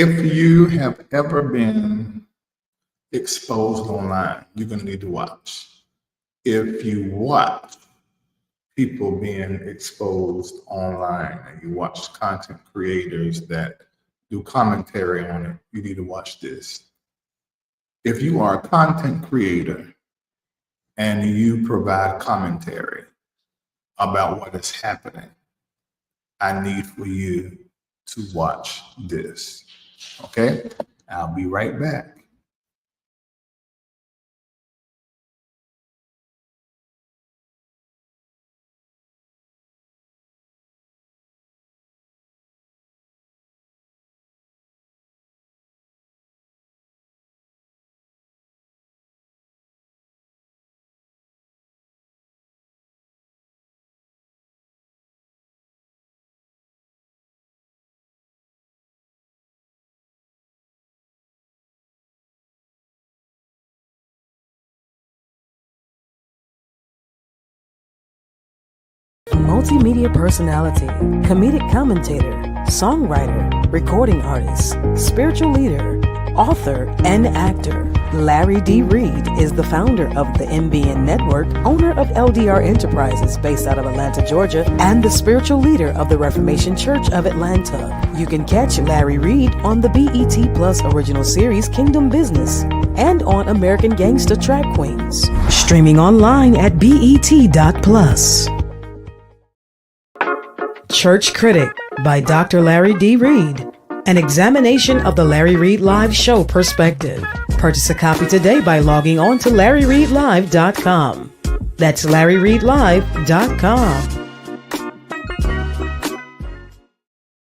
If you have ever been exposed online, you're going to need to watch. If you watch people being exposed online and you watch content creators that do commentary on it, you need to watch this. If you are a content creator and you provide commentary about what is happening, I need for you to watch this. Okay? I'll be right back. Multimedia personality, comedic commentator, songwriter, recording artist, spiritual leader, author, and actor. Larry D. Reid is the founder of the MBN Network, owner of LDR Enterprises based out of Atlanta, Georgia, and the spiritual leader of the Reformation Church of Atlanta. You can catch Larry Reid on the BET Plus original series Kingdom Business and on American Gangsta Track Queens. Streaming online at BET.plus. Church Critic by Dr. Larry D. Reid. An examination of the Larry Reid Live show perspective. Purchase a copy today by logging on to LarryReidLive.com. That's LarryReidLive.com.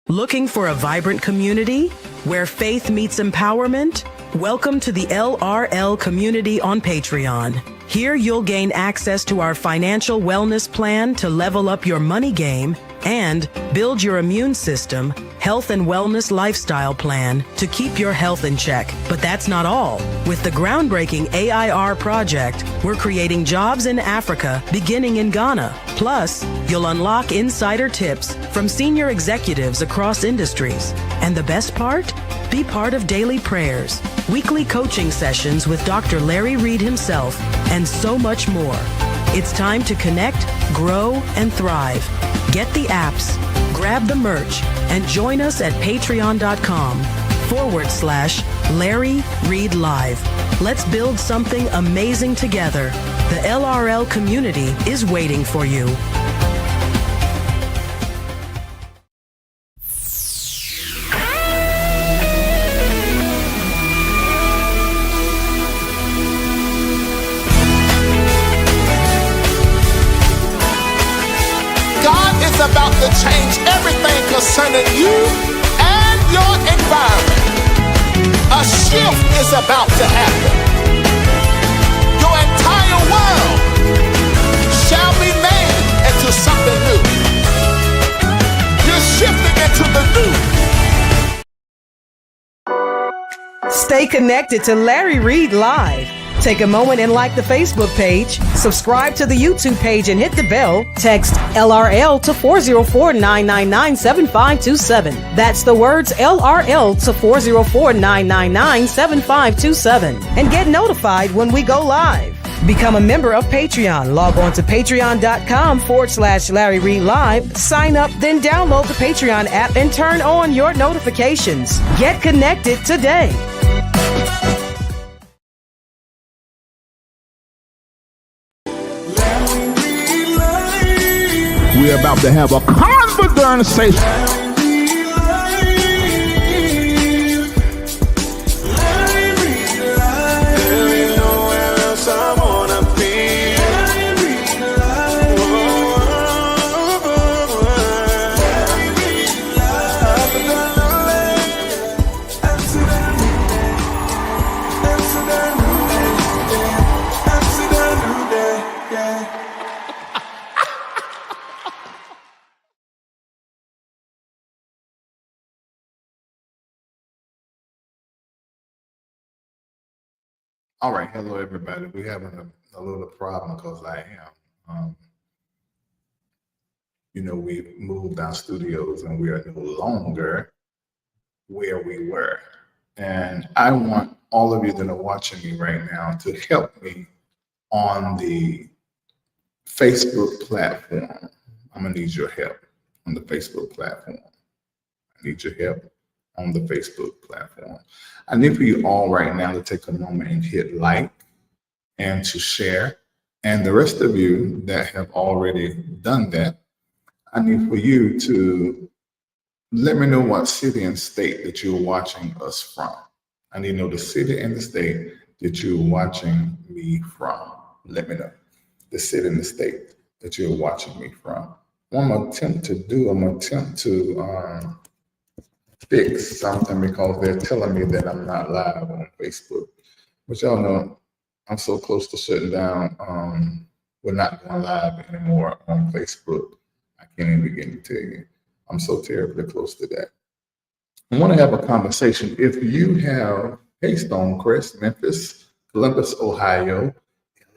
Looking for a vibrant community where faith meets empowerment? Welcome to the LRL community on Patreon. Here you'll gain access to our financial wellness plan to level up your money game and build your immune system, health and wellness lifestyle plan to keep your health in check. But that's not all. With the groundbreaking AIR project, we're creating jobs in Africa beginning in Ghana. Plus, you'll unlock insider tips from senior executives across industries. And the best part? Be part of daily prayers, weekly coaching sessions with Dr. Larry Reid himself, and so much more. It's time to connect, grow, and thrive. Get the apps, grab the merch, and join us at patreon.com/Larry Reid Live. Let's build something amazing together. The LRL community is waiting for you. About to change everything concerning you and your environment. A shift is about to happen. Your entire world shall be made into something new. You're shifting into the new. Stay connected to Larry Reid Live. Take a moment and like the Facebook page, subscribe to the YouTube page and hit the bell. Text LRL to 404-999-7527. That's the words LRL to 404-999-7527. And get notified when we go live. Become a member of Patreon. Log on to patreon.com/Larry Reid Live. Sign up, then download the Patreon app and turn on your notifications. Get connected today. We're about to have a conversation. All right, hello everybody. We're having a little problem because I am. We've moved our studios and we are no longer where we were. And I want all of you that are watching me right now to help me on the Facebook platform. I'm gonna need your help on the Facebook platform. I need your help on the Facebook platform. I need for you all right now to take a moment and hit like and to share. And the rest of you that have already done that, I need for you to let me know what city and state that you're watching us from. I need to know the city and the state that you're watching me from. Let me know the city and the state that you're watching me from. What I'm gonna attempt to fix something because they're telling me that I'm not live on Facebook. But y'all know I'm so close to shutting down. We're not going live anymore on Facebook. I can't even begin to tell you. I'm so terribly close to that. I want to have a conversation. If you have Stonecrest, Memphis, Columbus, Ohio,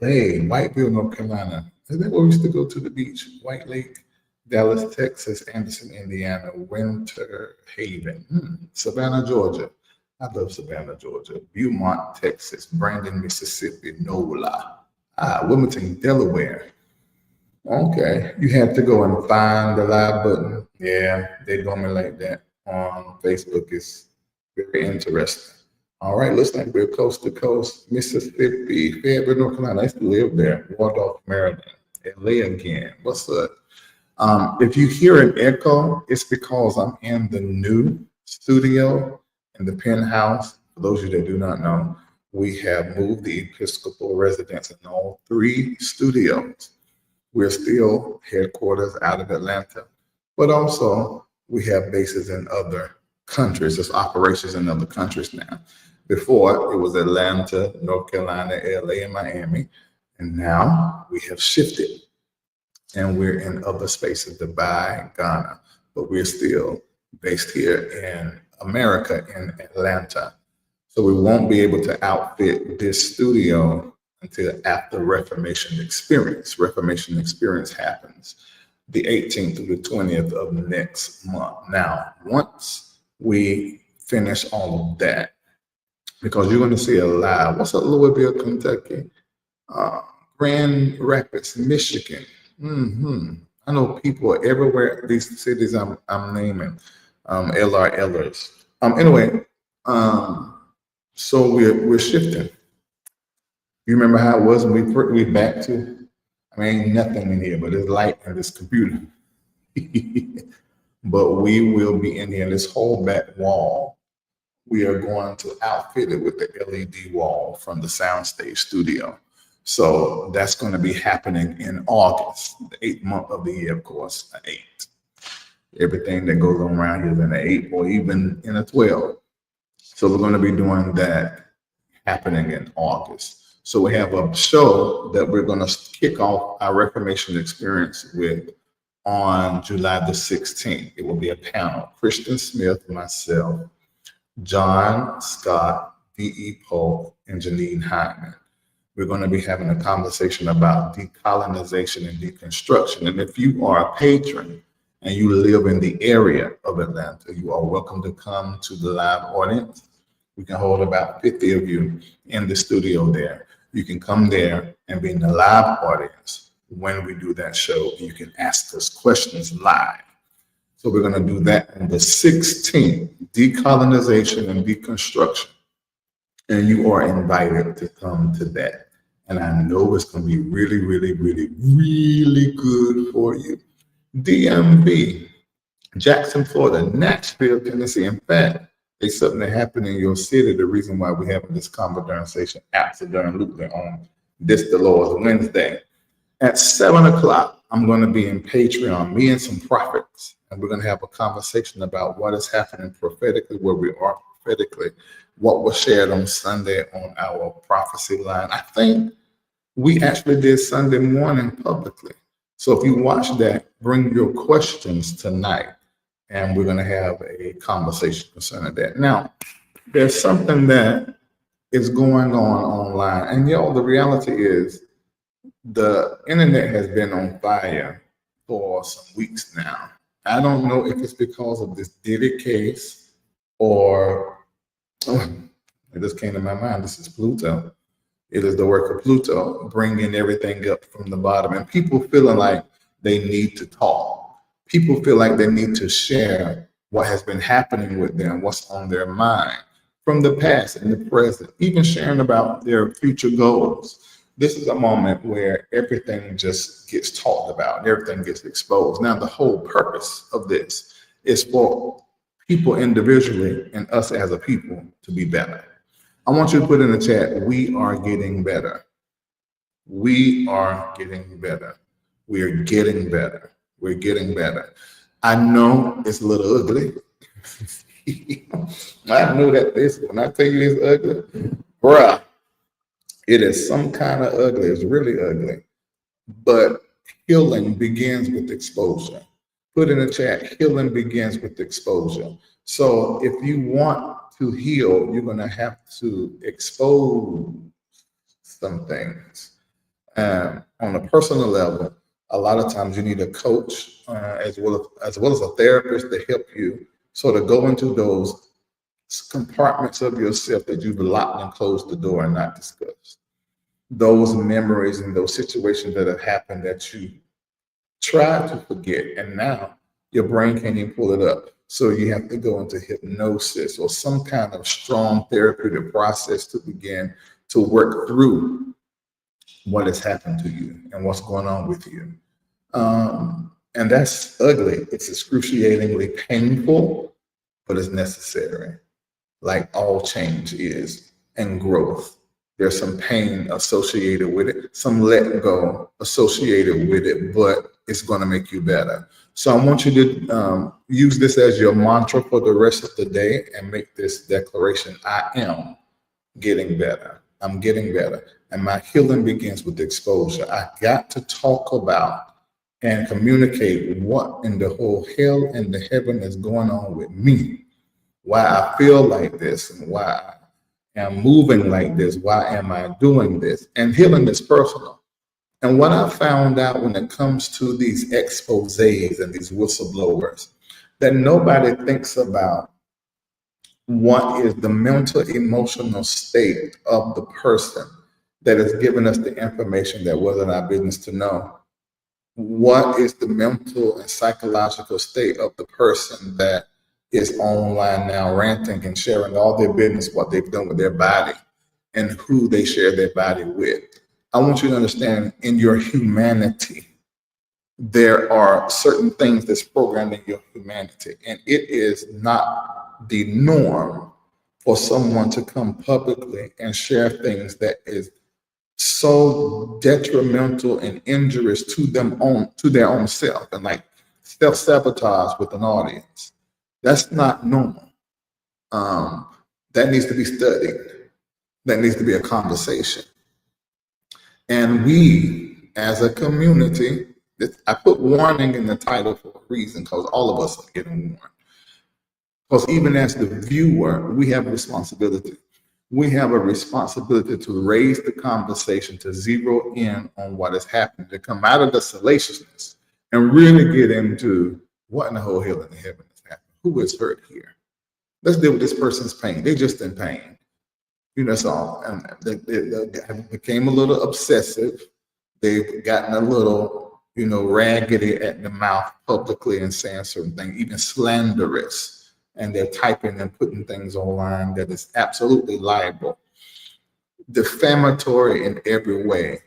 LA, Whiteville, North Carolina. Is that where we used to go to the beach? White Lake, Dallas, Texas, Anderson, Indiana, Winter Haven, Savannah, Georgia. I love Savannah, Georgia. Beaumont, Texas, Brandon, Mississippi, NOLA, Wilmington, Delaware. Okay, you have to go and find the live button. Yeah, they do me like that on Facebook. It's very interesting. All right, looks like we're coast to coast. Mississippi, Fayetteville, North Carolina. I used to live there. Waldorf, Maryland. LA again. What's up? If you hear an echo, it's because I'm in the new studio in the penthouse. For those of you that do not know, we have moved the Episcopal residence in all 3 studios. We're still headquarters out of Atlanta, but also we have bases in other countries. There's operations in other countries now. Before, it was Atlanta, North Carolina, LA, and Miami. And now we have shifted and we're in other spaces, Dubai, Ghana, but we're still based here in America, in Atlanta. So we won't be able to outfit this studio until after Reformation Experience. Reformation Experience happens the 18th through the 20th of next month. Now, once we finish all of that, because you're going to see a live, what's up, Louisville, Kentucky, Grand Rapids, Michigan. I know people everywhere, these cities I'm naming, LRLers. Anyway, so we're shifting. You remember how it was when we back to, I mean, ain't nothing in here, but there's light in this computer. But we will be in here, this whole back wall. We are going to outfit it with the LED wall from the Soundstage studio. So that's going to be happening in August, the 8th month of the year, of course, the 8th. Everything that goes on around here is in the 8th or even in a 12. So we're going to be doing that happening in August. So we have a show that we're going to kick off our Reformation Experience with on July the 16th. It will be a panel. Christian Smith, myself, John Scott, D.E. Polk, and Janine Hyman. We're going to be having a conversation about decolonization and deconstruction. And if you are a patron and you live in the area of Atlanta, you are welcome to come to the live audience. We can hold about 50 of you in the studio there. You can come there and be in the live audience when we do that show. You can ask us questions live. So we're going to do that on the 16th, decolonization and deconstruction. And you are invited to come to that. And I know it's going to be really, really, really, really good for you. DMV, Jackson, Florida, Nashville, Tennessee. In fact, there's something that happened in your city. The reason why we're having this conversation absolutely on this, the Lord's Wednesday. At 7 o'clock, I'm going to be in Patreon, me and some prophets. And we're going to have a conversation about what is happening prophetically, where we are prophetically, what was shared on Sunday on our prophecy line. I think we actually did Sunday morning publicly. So if you watch that, bring your questions tonight, and we're going to have a conversation concerning that. Now, there's something that is going on online, and the reality is the internet has been on fire for some weeks now. I don't know if it's because of this Diddy case or it just came to my mind. This is Pluto. It is the work of Pluto, bringing everything up from the bottom, and people feeling like they need to talk. People feel like they need to share what has been happening with them, what's on their mind from the past and the present, even sharing about their future goals. This is a moment where everything just gets talked about, everything gets exposed. Now, the whole purpose of this is for people individually and us as a people to be better. I want you to put in the chat, we are getting better. We are getting better. We're getting better. We're getting better. I know it's a little ugly. I know that this, when I tell you it's ugly, bruh, it is some kind of ugly. It's really ugly. But healing begins with exposure. Put in the chat, healing begins with exposure. So if you want to heal, you're going to have to expose some things. On a personal level, a lot of times you need a coach as well as a therapist to help you sort of go into those compartments of yourself that you've locked and closed the door and not discussed. Those memories and those situations that have happened that you try to forget, and now your brain can't even pull it up. So you have to go into hypnosis or some kind of strong therapeutic process to begin to work through what has happened to you and what's going on with you. And that's ugly. It's excruciatingly painful, but it's necessary, like all change is, and growth. There's some pain associated with it, some letting go associated with it, but it's going to make you better. So I want you to use this as your mantra for the rest of the day and make this declaration: I am getting better. I'm getting better. And my healing begins with exposure. I got to talk about and communicate what in the whole hell and the heaven is going on with me, why I feel like this and why I am moving like this, why am I doing this? And healing is personal. And what I found out when it comes to these exposés and these whistleblowers, that nobody thinks about what is the mental emotional state of the person that has given us the information that wasn't our business to know. What is the mental and psychological state of the person that is online now ranting and sharing all their business, what they've done with their body and who they share their body with? I want you to understand, in your humanity, there are certain things that's programmed in your humanity, and it is not the norm for someone to come publicly and share things that is so detrimental and injurious to their own self, and like self-sabotage with an audience. That's not normal. That needs to be studied. That needs to be a conversation. And we, as a community, I put warning in the title for a reason, because all of us are getting warned. Because even as the viewer, we have a responsibility. We have a responsibility to raise the conversation, to zero in on what is happening, to come out of the salaciousness and really get into what in the whole hell in the heaven is happening. Who is hurt here? Let's deal with this person's pain. They're just in pain. You know, that's all. And they became a little obsessive. They've gotten a little, raggedy at the mouth publicly and saying certain things, even slanderous. And they're typing and putting things online that is absolutely libel, defamatory in every way.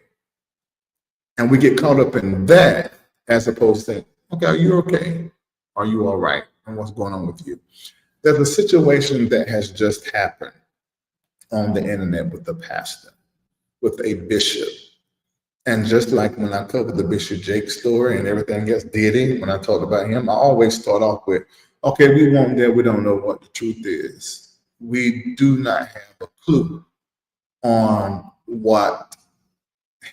And we get caught up in that as opposed to saying, okay, are you okay? Are you all right? And what's going on with you? There's a situation that has just happened on the internet with a pastor, with a bishop. And just like when I covered the Bishop Jake story and everything else, Diddy, when I talked about him, I always start off with, okay, we won't there, we don't know what the truth is. We do not have a clue on what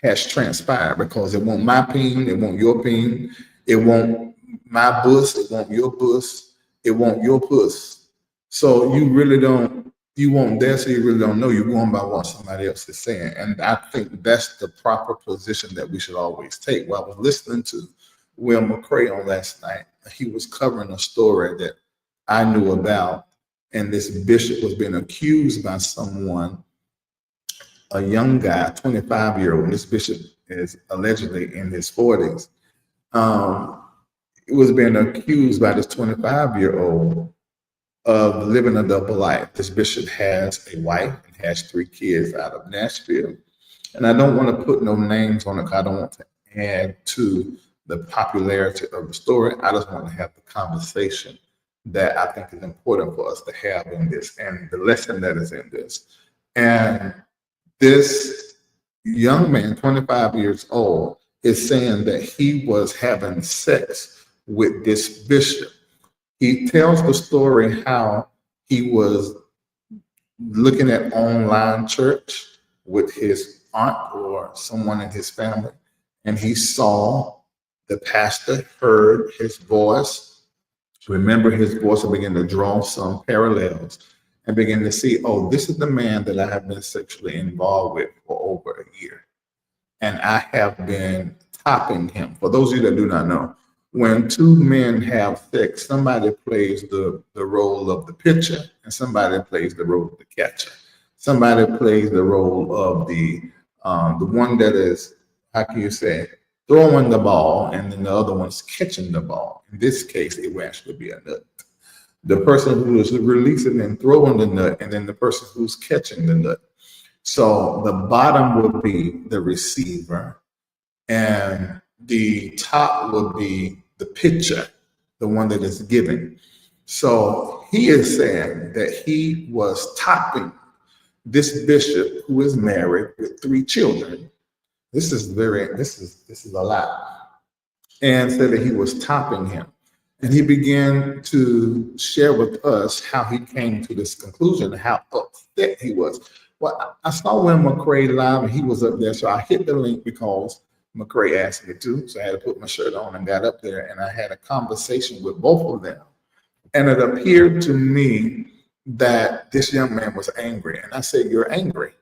has transpired, because it won't my peen, it won't your peen, it won't my bus, it won't your bus, it won't your puss. So you won't there, so you really don't know. You're going by what somebody else is saying. And I think that's the proper position that we should always take. Well, I was listening to Will McCray on last night. He was covering a story that I knew about and this bishop was being accused by someone, a young guy, 25-year-old. This bishop is allegedly in his 40s. He was being accused by this 25-year-old of living a double life. This bishop has a wife and has 3 kids out of Nashville. And I don't want to put no names on it because I don't want to add to the popularity of the story. I just want to have the conversation that I think is important for us to have in this and the lesson that is in this. And this young man, 25 years old, is saying that he was having sex with this bishop. He tells the story how he was looking at online church with his aunt or someone in his family, and he saw the pastor, heard his voice, remember his voice, and began to draw some parallels and begin to see, oh, this is the man that I have been sexually involved with for over a year. And I have been topping him. For those of you that do not know, when 2 men have sex, somebody plays the role of the pitcher and somebody plays the role of the catcher. Somebody plays the role of the one that is, how can you say, throwing the ball, and then the other one's catching the ball. In this case, it will actually be a nut. The person who is releasing and throwing the nut, and then the person who's catching the nut. So the bottom would be the receiver, and the top would be the pitcher, the one that is giving. So he is saying that he was topping this bishop who is married with 3 children. This is a lot. And said that he was topping him. And he began to share with us how he came to this conclusion, how upset he was. Well, I saw Win McCray live and he was up there. So I hit the link because McCray asked me to. So I had to put my shirt on and got up there, and I had a conversation with both of them. And it appeared to me that this young man was angry. And I said, "You're angry?"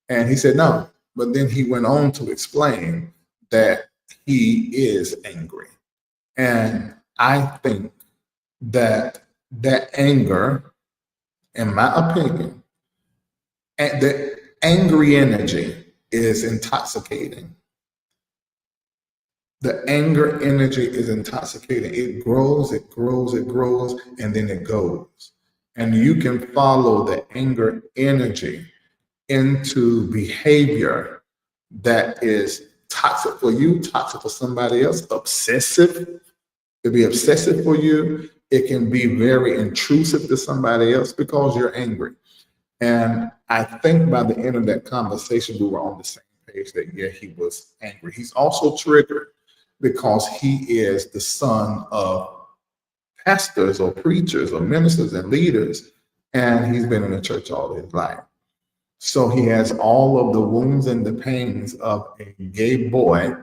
And he said, "No." But then he went on to explain that he is angry. And I think that anger, in my opinion, and the angry energy is intoxicating. The anger energy is intoxicating. It grows, it grows, it grows, and then it goes. And you can follow the anger energy into behavior that is toxic for you, toxic for somebody else, obsessive. It can be obsessive for you. It can be very intrusive to somebody else because you're angry. And I think by the end of that conversation, we were on the same page that, yeah, he was angry. He's also triggered because he is the son of pastors or preachers or ministers and leaders, and he's been in the church all his life. So he has all of the wounds and the pains of a gay boy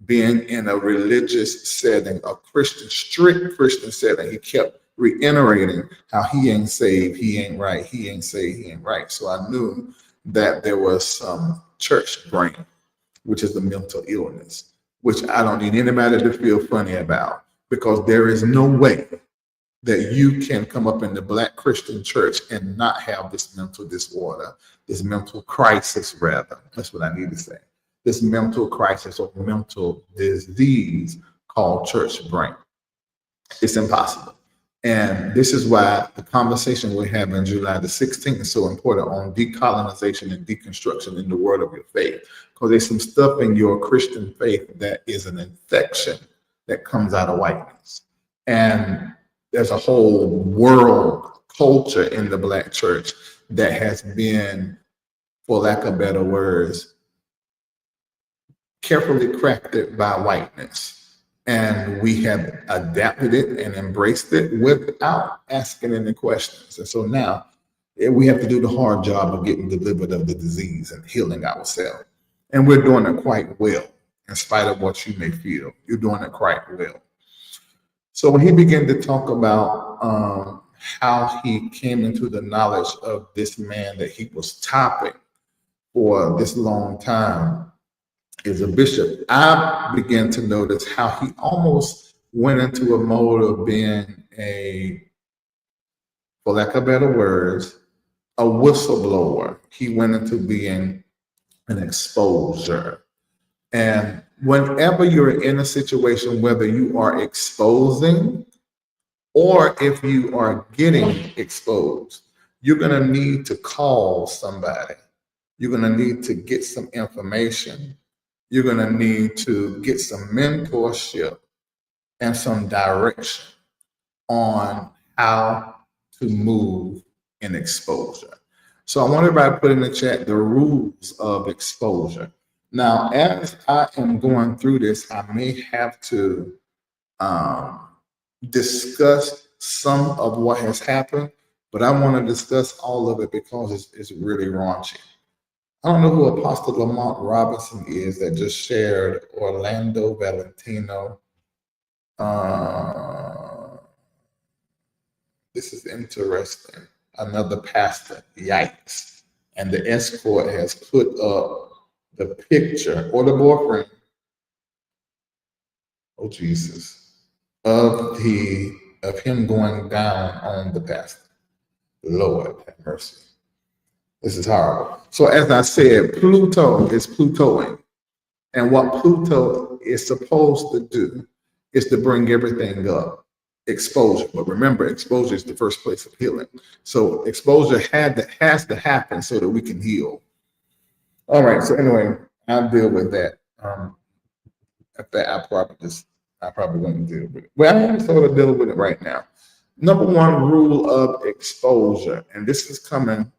being in a religious setting, a Christian, strict Christian setting. He kept reiterating how he ain't saved, he ain't right, he ain't saved, he ain't right. So I knew that there was some church brain, which is the mental illness, which I don't need anybody to feel funny about, because there is no way that you can come up in the Black Christian church and not have this mental disorder, this mental crisis, rather. That's what I need to say. This mental crisis or mental disease called church brain. It's impossible. And this is why the conversation we're having July the 16th is so important on decolonization and deconstruction in the world of your faith. Because there's some stuff in your Christian faith that is an infection that comes out of whiteness. And there's a whole world culture in the Black church that has been, for lack of better words, carefully crafted by whiteness. And we have adapted it and embraced it without asking any questions. And so now we have to do the hard job of getting delivered of the disease and healing ourselves. And we're doing it quite well, in spite of what you may feel. You're doing it quite well. So when he began to talk about how he came into the knowledge of this man that he was topping for this long time as a bishop, I began to notice how he almost went into a mode of being for lack of better words, a whistleblower. He went into being an exposure. And whenever you're in a situation, whether you are exposing or if you are getting exposed, you're going to need to call somebody. You're going to need to get some information. You're going to need to get some mentorship and some direction on how to move in exposure. So I want everybody to put in the chat the rules of exposure. Now, as I am going through this, I may have to discuss some of what has happened, but I want to discuss all of it because it's really raunchy. I don't know who Apostle Lamont Robinson is that just shared Orlando Valentino. This is interesting. Another pastor, yikes. And the escort has put up the picture or the boyfriend, oh Jesus, of him going down on the pastor. Lord have mercy. This is horrible. So as I said, Pluto is Plutoing. And what Pluto is supposed to do is to bring everything up. Exposure. But remember, exposure is the first place of healing. So exposure has to happen so that we can heal. All right. So anyway, I'll deal with that. I probably won't deal with it. Well, I'm sort of dealing with it right now. Number one rule of exposure, and this is coming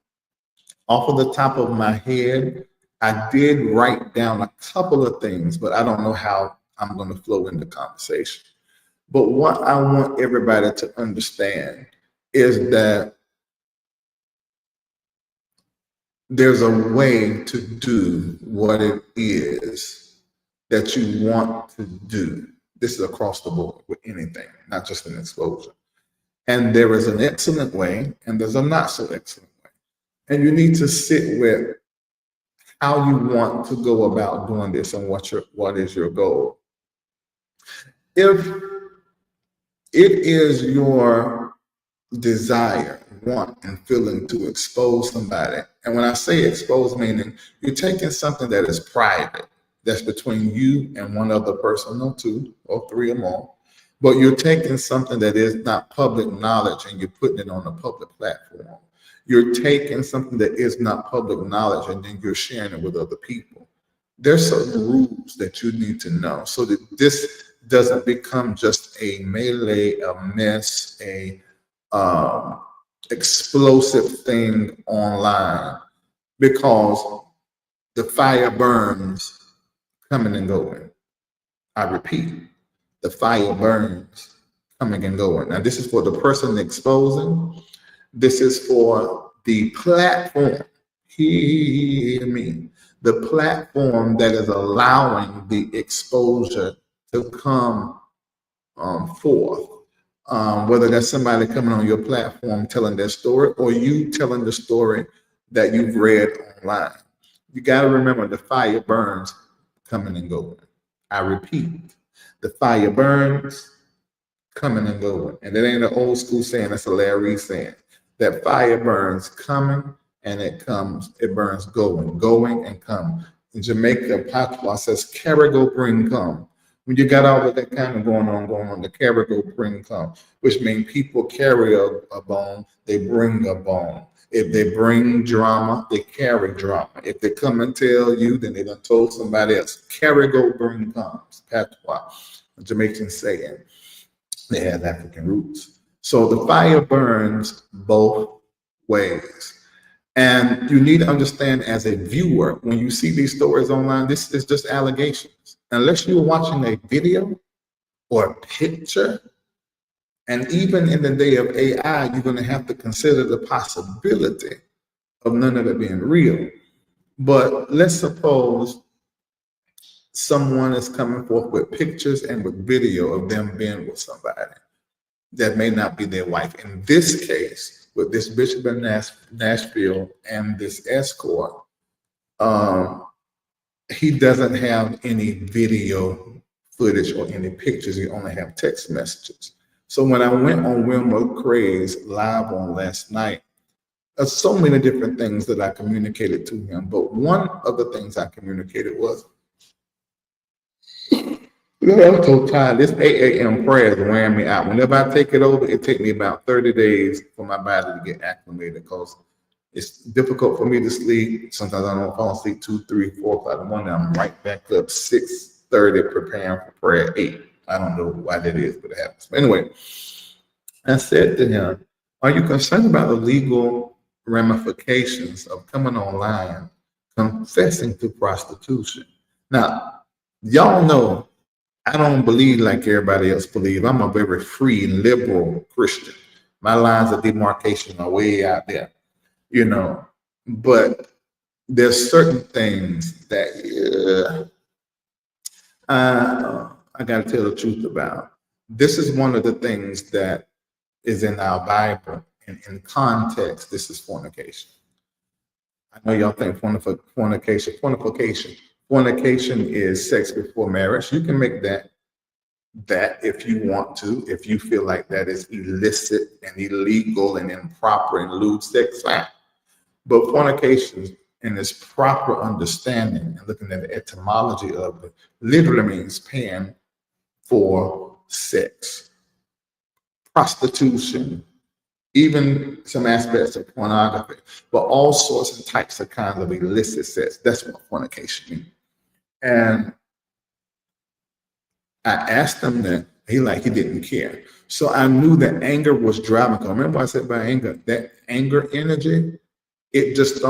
off of the top of my head. I did write down a couple of things, but I don't know how I'm going to flow into conversation. But what I want everybody to understand is that there's a way to do what it is that you want to do. This is across the board with anything, not just an exposure. And there is an excellent way, and there's a not so excellent way. And you need to sit with how you want to go about doing this and what is your goal. If it is your desire, want, and feeling to expose somebody, and when I say expose, meaning you're taking something that is private, that's between you and one other person, no two or three or more, but you're taking something that is not public knowledge and you're putting it on a public platform. You're taking something that is not public knowledge and then you're sharing it with other people. There's certain rules that you need to know so that this doesn't become just a melee, a mess, a explosive thing online, because the fire burns coming and going. I repeat, the fire burns coming and going. Now, this is for the person exposing. This is for the platform. Hear me. The platform that is allowing the exposure to come forth. Whether that's somebody coming on your platform telling their story or you telling the story that you've read online. You got to remember the fire burns coming and going. I repeat, the fire burns coming and going. And it ain't an old school saying, that's a Larry saying. That fire burns coming and it burns going and come. In Jamaica, patois says, carrigo bring come. When you got all of that kind of going on, the carrigo bring come, which means people carry a bone, they bring a bone. If they bring drama, they carry drama. If they come and tell you, then they done told somebody else. Carrigo bring comes, patois, a Jamaican saying. They have African roots. So the fire burns both ways. And you need to understand as a viewer, when you see these stories online, this is just allegations. Unless you're watching a video or a picture, and even in the day of AI, you're going to have to consider the possibility of none of it being real. But let's suppose someone is coming forth with pictures and with video of them being with somebody that may not be their wife. In this case, with this bishop in Nashville and this escort, he doesn't have any video footage or any pictures. He only have text messages. So when I went on Wilma Craig's live on last night, there's so many different things that I communicated to him. But one of the things I communicated was, I'm so tired. This 8 a.m. prayer is wearing me out. Whenever I take it over, it takes me about 30 days for my body to get acclimated because it's difficult for me to sleep. Sometimes I don't fall asleep 2, 3, 4 o'clock in the morning. I'm right back up 6:30 preparing for prayer at 8. I don't know why that is, but it happens. But anyway, I said to him, are you concerned about the legal ramifications of coming online confessing to prostitution? Now, y'all know I don't believe like everybody else believes. I'm a very free and liberal Christian. My lines of demarcation are way out there, you know. But there's certain things that I got to tell the truth about. This is one of the things that is in our Bible, and in context, this is fornication. I know y'all think fornication is sex before marriage. You can make that if you want to, if you feel like that is illicit and illegal and improper and lewd sex, fine. But fornication, in its proper understanding and looking at the etymology of it, literally means paying for sex, prostitution, even some aspects of pornography, but all sorts and types of kinds of illicit sex. That's what fornication means. And I asked him that, he didn't care. So I knew that anger was driving. Remember I said about anger, that anger energy, it just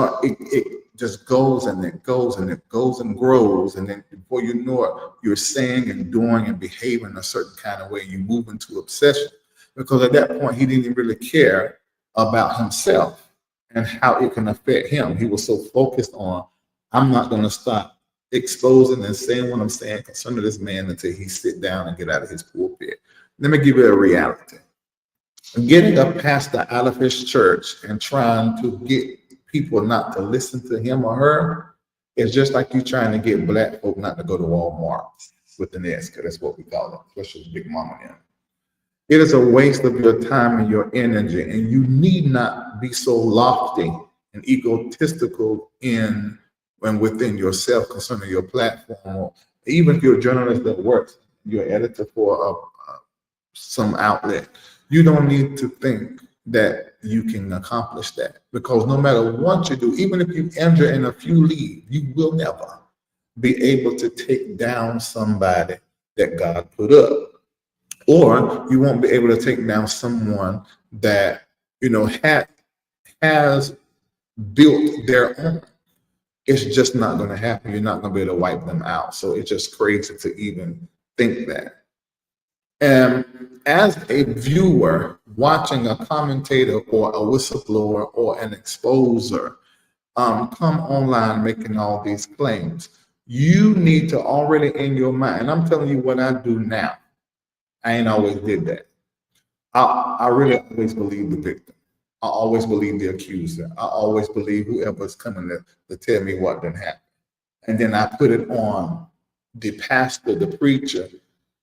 goes and it goes and it goes and grows. And then before you know it, you're saying and doing and behaving a certain kind of way. You move into obsession. Because at that point, he didn't really care about himself and how it can affect him. He was so focused on, I'm not going to stop exposing and saying what I'm saying concerning this man until he sit down and get out of his pulpit. Let me give you a reality. Getting a pastor out of his church and trying to get people not to listen to him or her is just like you trying to get black folk not to go to Walmart with an S, because that's what we call it, especially Big Mama now. It is a waste of your time and your energy, and you need not be so lofty and egotistical in and within yourself concerning your platform. Even if you're a journalist that works, you're an editor for some outlet, you don't need to think that you can accomplish that, because no matter what you do, even if you enter in a few leads, you will never be able to take down somebody that God put up. Or you won't be able to take down someone that, has built their own. It's just not going to happen. You're not going to be able to wipe them out. So it's just crazy to even think that. And as a viewer watching a commentator or a whistleblower or an exposer come online making all these claims, you need to already in your mind, and I'm telling you what I do now. I ain't always did that. I really always believe the victim. I always believe the accuser. I always believe whoever's coming to tell me what didn't happen. And then I put it on the pastor, the preacher,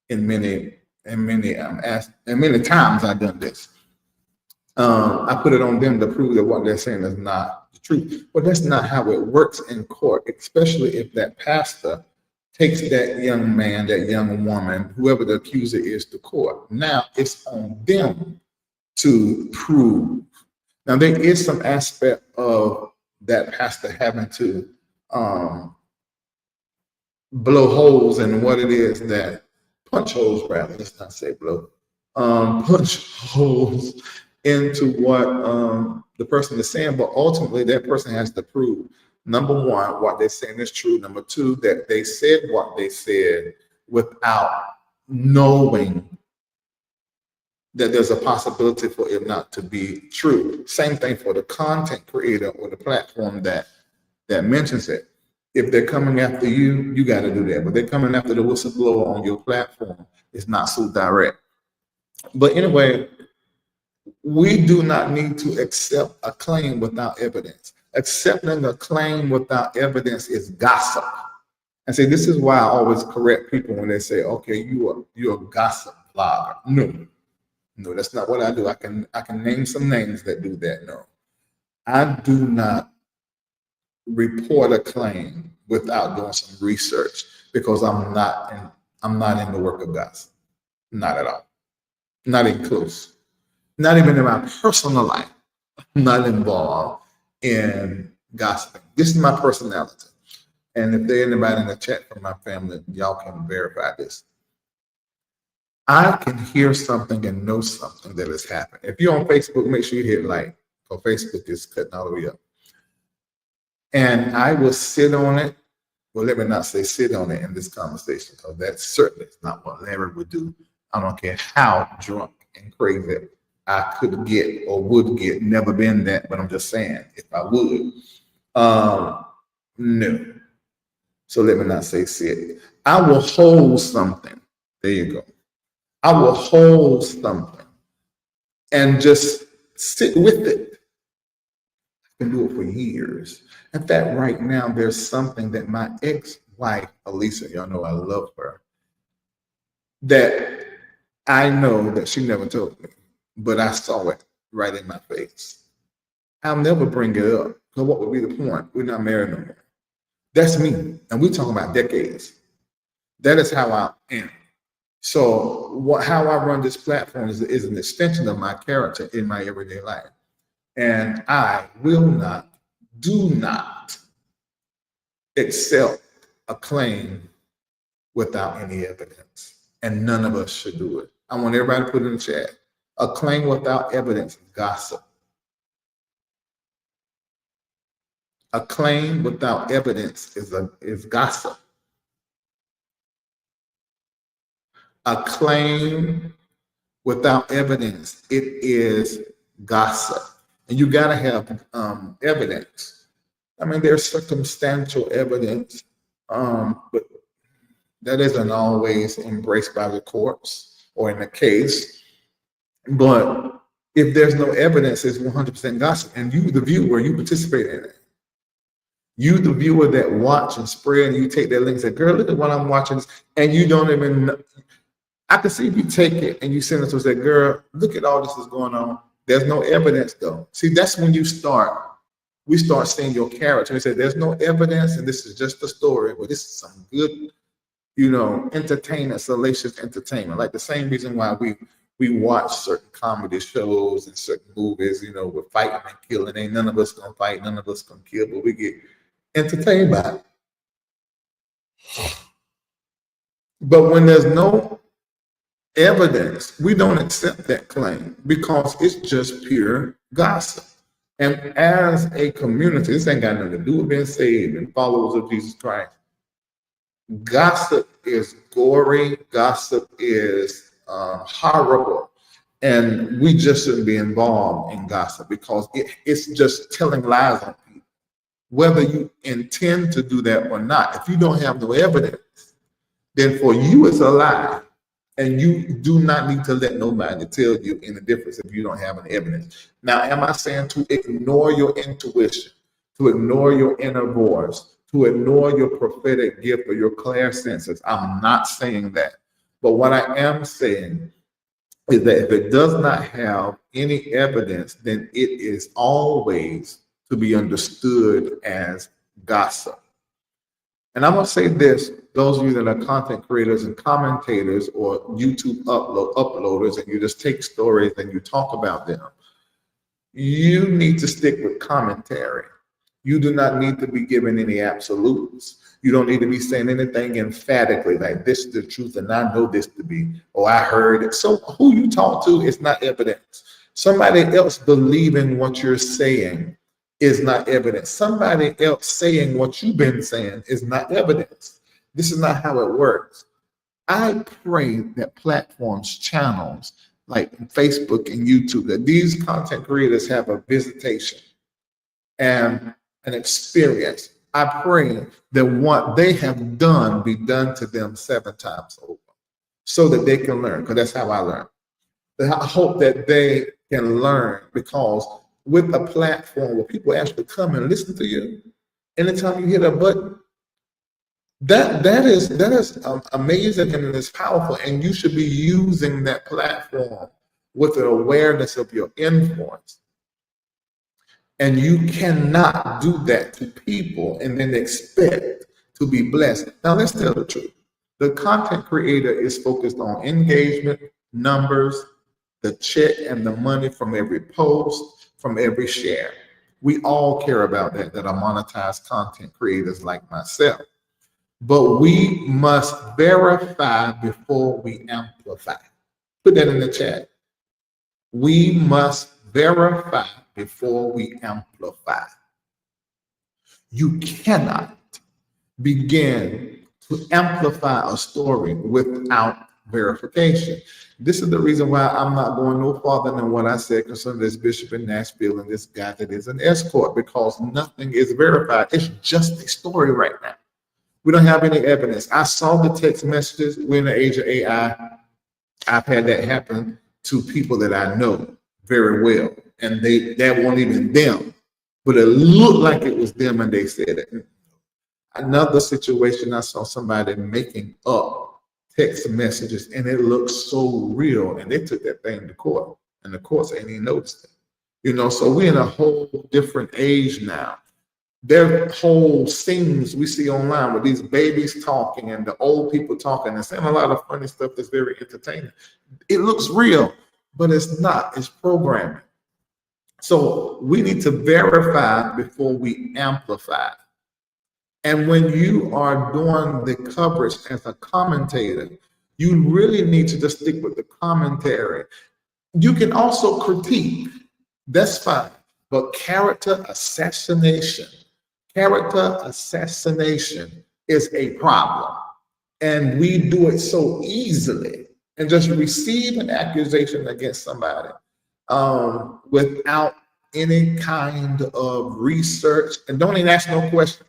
in many times I've done this. I put it on them to prove that what they're saying is not the truth. But that's not how it works in court, especially if that pastor takes that young man, that young woman, whoever the accuser is, to court. Now it's on them to prove. Now there is some aspect of that pastor having to blow holes in what it is that, punch holes rather, let's not say blow, punch holes into what the person is saying, but ultimately that person has to prove, number one, what they're saying is true. Number two, that they said what they said without knowing that there's a possibility for it not to be true. Same thing for the content creator or the platform that mentions it. If they're coming after you, you got to do that. But they're coming after the whistleblower on your platform, it's not so direct. But anyway, we do not need to accept a claim without evidence. Accepting a claim without evidence is gossip. And see, this is why I always correct people when they say, okay, you're a gossip blogger. No, that's not what I do. I can name some names that do that. No, I do not report a claim without doing some research because I'm not in the work of gossip. Not at all. Not even close. Not even in my personal life. I'm not involved in gossiping. This is my personality. And if there's anybody in the chat from my family, y'all can verify this. I can hear something and know something that has happened. If you're on Facebook, make sure you hit like, because Facebook is cutting all the way up. And I will sit on it. Well, let me not say sit on it in this conversation, because that certainly is not what Larry would do. I don't care how drunk and crazy I could get or would get. Never been that, but I'm just saying, if I would, no. So let me not say sit. I will hold something. There you go. I will hold something and just sit with it. I can do it for years. In fact, right now, there's something that my ex-wife, Elisa, y'all know I love her, that I know that she never told me, but I saw it right in my face. I'll never bring it up, because what would be the point? We're not married no more. That's me, and we're talking about decades. That is how I am. So how I run this platform is an extension of my character in my everyday life. And I will not, do not accept a claim without any evidence. And none of us should do it. I want everybody to put in the chat. A claim without evidence is gossip. A claim without evidence is gossip. A claim without evidence, it is gossip. And you got to have evidence. I mean, there's circumstantial evidence, but that isn't always embraced by the courts or in the case. But if there's no evidence, it's 100% gossip. And you, the viewer, you participate in it. You, the viewer that watch and spread, and you take that link and say, girl, look at what I'm watching. And you don't even know. I can see if you take it and you send it to us, say, girl, look at all this is going on. There's no evidence though. See, that's when we start seeing your character. We say, there's no evidence and this is just a story, but this is some good, entertainment, salacious entertainment. Like the same reason why we watch certain comedy shows and certain movies, with fighting and killing. Ain't none of us gonna fight, none of us gonna kill, but we get entertained by it. But when there's no evidence, we don't accept that claim because it's just pure gossip. And as a community, this ain't got nothing to do with being saved and followers of Jesus Christ. Gossip is gory, gossip is horrible, and we just shouldn't be involved in gossip because it's just telling lies on people. Whether you intend to do that or not, if you don't have no evidence, then for you it's a lie. And you do not need to let nobody tell you any difference if you don't have any evidence. Now, am I saying to ignore your intuition, to ignore your inner voice, to ignore your prophetic gift or your clairsenses? I'm not saying that. But what I am saying is that if it does not have any evidence, then it is always to be understood as gossip. And I'm going to say this, those of you that are content creators and commentators or YouTube uploaders, and you just take stories and you talk about them, you need to stick with commentary. You do not need to be giving any absolutes. You don't need to be saying anything emphatically, like this is the truth and I know this to be, or I heard it. So who you talk to is not evidence. Somebody else believing what you're saying is not evidence. Somebody else saying what you've been saying is not evidence. This is not how it works. I pray that platforms, channels like Facebook and YouTube, that these content creators have a visitation and an experience. I pray that what they have done be done to them 7 times over so that they can learn, because that's how I learn. I hope that they can learn, because with a platform where people actually come and listen to you, anytime you hit a button, that is amazing and it's powerful, and you should be using that platform with an awareness of your influence. And you cannot do that to people and then expect to be blessed. Now, let's tell the truth. The content creator is focused on engagement, numbers, the check and the money from every post, from every share. We all care about that are monetized content creators like myself. But we must verify before we amplify. Put that in the chat. We must verify before we amplify. You cannot begin to amplify a story without verification. This is the reason why I'm not going no farther than what I said concerning this bishop in Nashville and this guy that is an escort, because nothing is verified. It's just a story right now. We don't have any evidence. I saw the text messages. We're in the age of AI. I've had that happen to people that I know very well, and that weren't even them, but it looked like it was them, and they said it. Another situation, I saw somebody making up text messages, and it looked so real, and they took that thing to court, and the courts ain't even noticed it. So we're in a whole different age now. There are whole scenes we see online with these babies talking and the old people talking and saying a lot of funny stuff that's very entertaining. It looks real, but it's not. It's programming. So we need to verify before we amplify. And when you are doing the coverage as a commentator, you really need to just stick with the commentary. You can also critique. That's fine. But character assassination is a problem. And we do it so easily and just receive an accusation against somebody without any kind of research, and don't even ask no questions.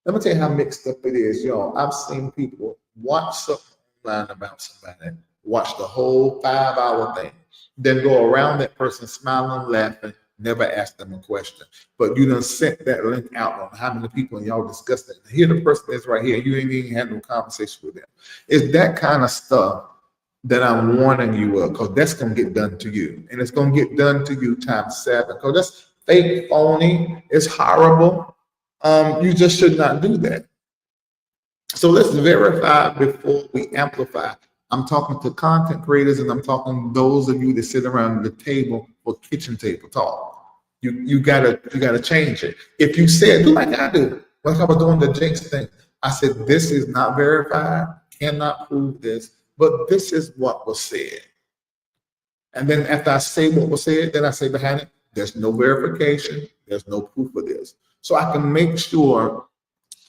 Let me tell you how mixed up it is, y'all. I've seen people watch something online about somebody, watch the whole 5-hour thing, then go around that person smiling, laughing, never ask them a question. But you done sent that link out on how many people and y'all discussed it. Here the person is right here. You ain't even had no conversation with them. It's that kind of stuff that I'm warning you of, because that's going to get done to you. And it's going to get done to you times 7, because that's fake, phony, it's horrible. You just should not do that. So let's verify before we amplify. I'm talking to content creators, and I'm talking to those of you that sit around the table or kitchen table talk. You gotta change it. If you said, do like I do, like I was doing the Jinx thing, I said, this is not verified, cannot prove this, but this is what was said. And then after I say what was said, then I say behind it, there's no verification, there's no proof of this. So I can make sure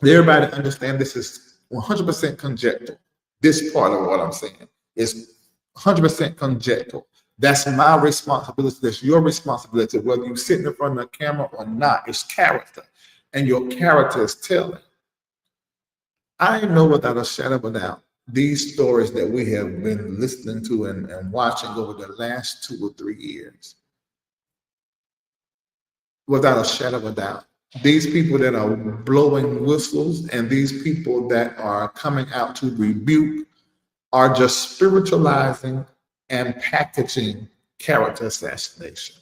that everybody understand this is 100% conjecture. This part of what I'm saying is 100% conjecture. That's my responsibility. That's your responsibility. Whether you sit in front of the camera or not, it's character. And your character is telling. I know without a shadow of a doubt, these stories that we have been listening to and watching over the last 2 or 3 years, without a shadow of a doubt, these people that are blowing whistles and these people that are coming out to rebuke are just spiritualizing and packaging character assassination.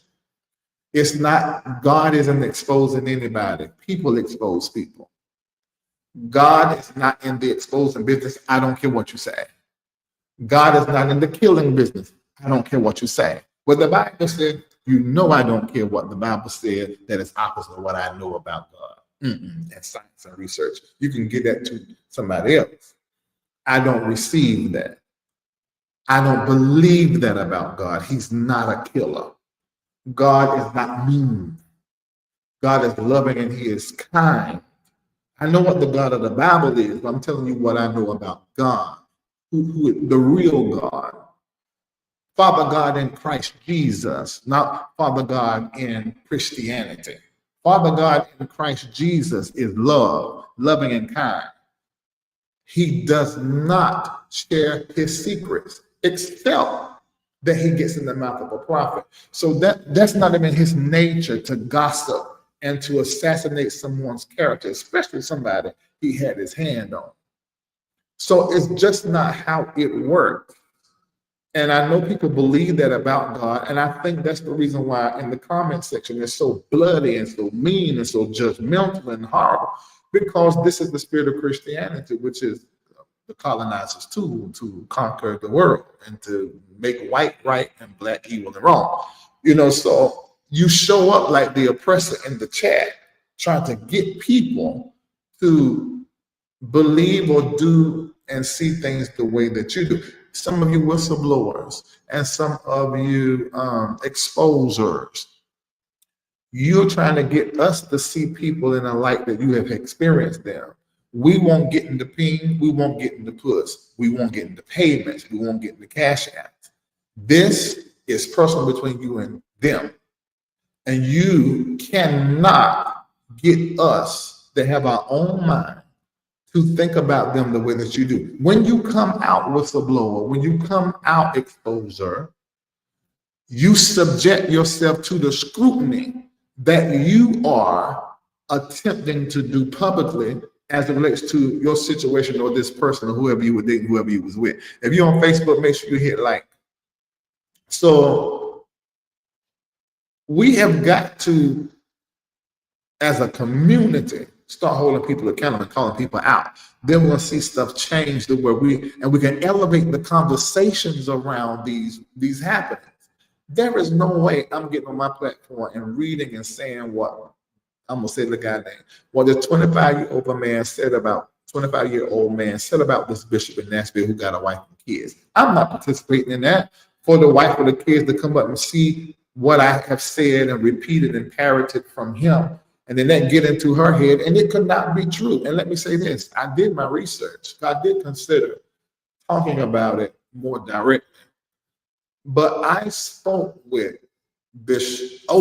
It's not, God isn't exposing anybody. People expose people. God is not in the exposing business. I don't care what you say. God is not in the killing business. I don't care what you say. What the Bible said, you know I don't care what the Bible said that is opposite of what I know about God. That's science and research. You can give that to somebody else. I don't receive that. I don't believe that about God. He's not a killer. God is not mean. God is loving and he is kind. I know what the God of the Bible is, but I'm telling you what I know about God, who the real God. Father God in Christ Jesus, not Father God in Christianity. Father God in Christ Jesus is love, loving and kind. He does not share his secrets, except that he gets in the mouth of a prophet. So that's not even his nature to gossip and to assassinate someone's character, especially somebody he had his hand on. So it's just not how it works. And I know people believe that about God. And I think that's the reason why in the comment section it's so bloody and so mean and so judgmental and horrible, because this is the spirit of Christianity, which is the colonizer's tool to conquer the world and to make white right and black evil and wrong. So you show up like the oppressor in the chat, trying to get people to believe or do and see things the way that you do. Some of you whistleblowers and some of you exposers, you're trying to get us to see people in a light that you have experienced them. We won't get into ping, we won't get into puss, we won't get into payments, we won't get into cash apps. This is personal between you and them. And you cannot get us to have our own mind to think about them the way that you do. When you come out whistleblower, when you come out exposer, you subject yourself to the scrutiny that you are attempting to do publicly as it relates to your situation or this person or whoever you were dating, whoever you was with. If you're on Facebook, make sure you hit like. So we have got to, as a community, start holding people accountable and calling people out. Then we'll see stuff change to where we can elevate the conversations around these happenings. There is no way I'm getting on my platform and reading and saying what I'm gonna say the guy name. What the 25-year-old man said about 25-year-old man said about this bishop in Nashville who got a wife and kids. I'm not participating in that. For the wife or the kids to come up and see what I have said and repeated and parroted from him, and then that get into her head, and it could not be true. And let me say this: I did my research. I did consider talking about it more directly, but I spoke with Bishop. I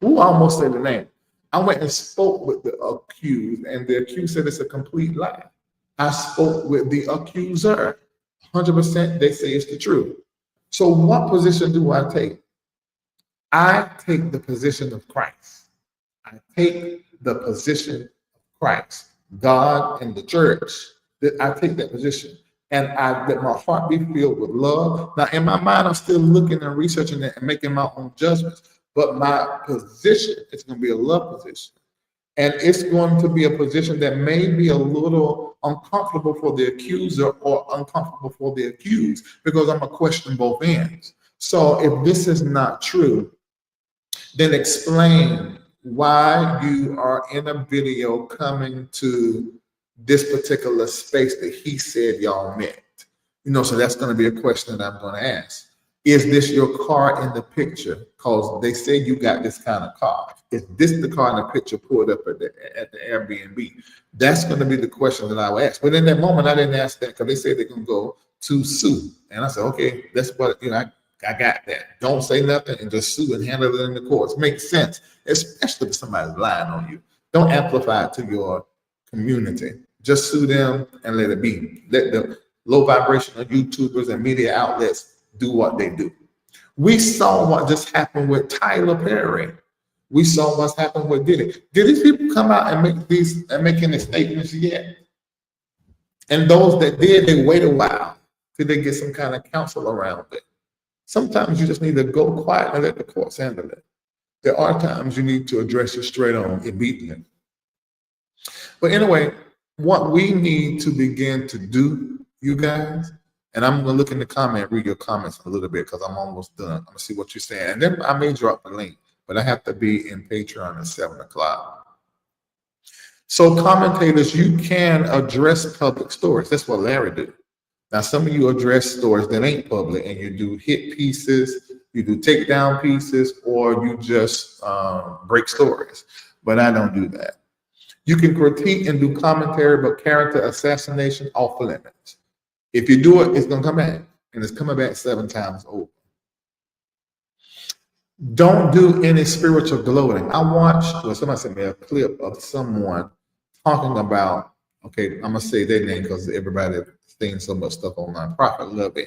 almost said the name. I went and spoke with the accused, and the accused said it's a complete lie. I spoke with the accuser. 100% they say it's the truth. So what position do I take? I take the position of Christ. I take the position of Christ, God and the church. That I take that position. And I let my heart be filled with love. Now, in my mind, I'm still looking and researching it and making my own judgments. But my position is going to be a love position. And it's going to be a position that may be a little uncomfortable for the accuser or uncomfortable for the accused, because I'm going to question both ends. So if this is not true, then explain why you are in a video coming to this particular space that he said y'all met. So that's going to be a question that I'm going to ask. Is this your car in the picture? Because they say you got this kind of car. Is this the car in the picture pulled up at the Airbnb? That's going to be the question that I will ask. But in that moment, I didn't ask that because they said they're going to go to sue. And I said, okay, that's what, I got that. Don't say nothing and just sue and handle it in the courts. Makes sense, especially if somebody's lying on you. Don't amplify it to your community. Just sue them and let it be. Let the low vibrational YouTubers and media outlets do what they do. We saw what just happened with Tyler Perry. We saw what's happened with Diddy. Did these people come out and make any statements yet? And those that did, they wait a while till they get some kind of counsel around it. Sometimes you just need to go quiet and let the courts handle it. There are times you need to address it straight on immediately. But anyway, what we need to begin to do, you guys, and I'm going to look in the comment, read your comments a little bit because I'm almost done. I'm going to see what you're saying. And then I may drop the link, but I have to be in Patreon at 7 o'clock. So commentators, you can address public stories. That's what Larry did. Now, some of you address stories that ain't public, and you do hit pieces, you do takedown pieces, or you just break stories. But I don't do that. You can critique and do commentary, but character assassination off limits. If you do it, it's going to come back, and it's coming back 7 times over. Don't do any spiritual gloating. I watched, somebody sent me a clip of someone talking about, okay, I'm going to say their name because everybody seeing so much stuff online, Prophet Lovey.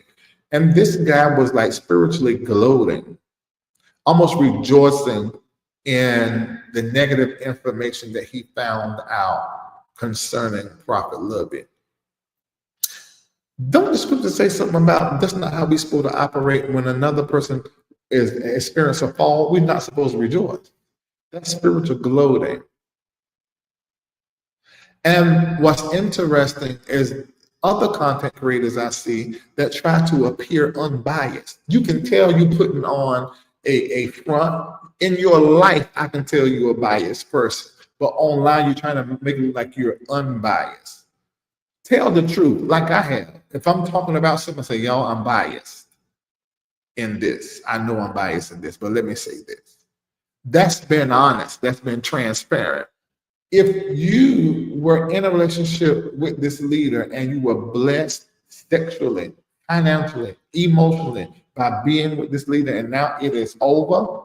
And this guy was like spiritually gloating, almost rejoicing in the negative information that he found out concerning Prophet Lovey. Don't the scripture say something about that's not how we're supposed to operate when another person is experiencing a fall? We're not supposed to rejoice. That's spiritual gloating. And what's interesting is other content creators I see that try to appear unbiased. You can tell you putting on a front. In your life, I can tell you're a biased person. But online, you're trying to make it look like you're unbiased. Tell the truth, like I have. If I'm talking about something, I say, y'all, I'm biased in this. I know I'm biased in this, but let me say this. That's been honest. That's been transparent. If you were in a relationship with this leader and you were blessed sexually, financially, emotionally by being with this leader and now it is over,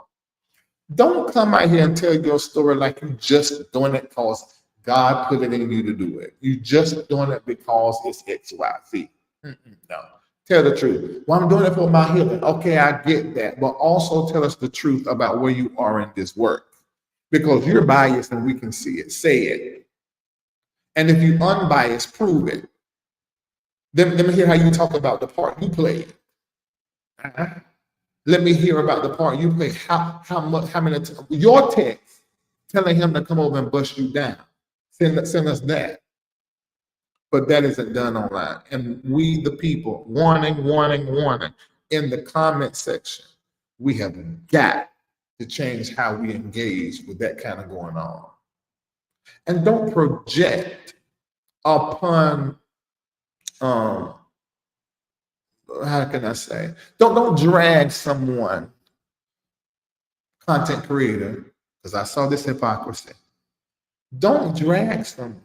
don't come out here and tell your story like you just doing it because God put it in you to do it. You just doing it because it's X, Y, Z. No. Tell the truth. Well, I'm doing it for my healing. Okay, I get that. But also tell us the truth about where you are in this work. Because you're biased and we can see it. Say it. And if you're unbiased, prove it. Then let me hear how you talk about the part you played. Let me hear about the part you played. How many times your text telling him to come over and bust you down. Send us that. But that isn't done online. And we, the people, warning, in the comment section, we have got to change how we engage with that kind of going on. And don't project upon, how can I say? Don't drag someone, content creator, because I saw this hypocrisy. Don't drag someone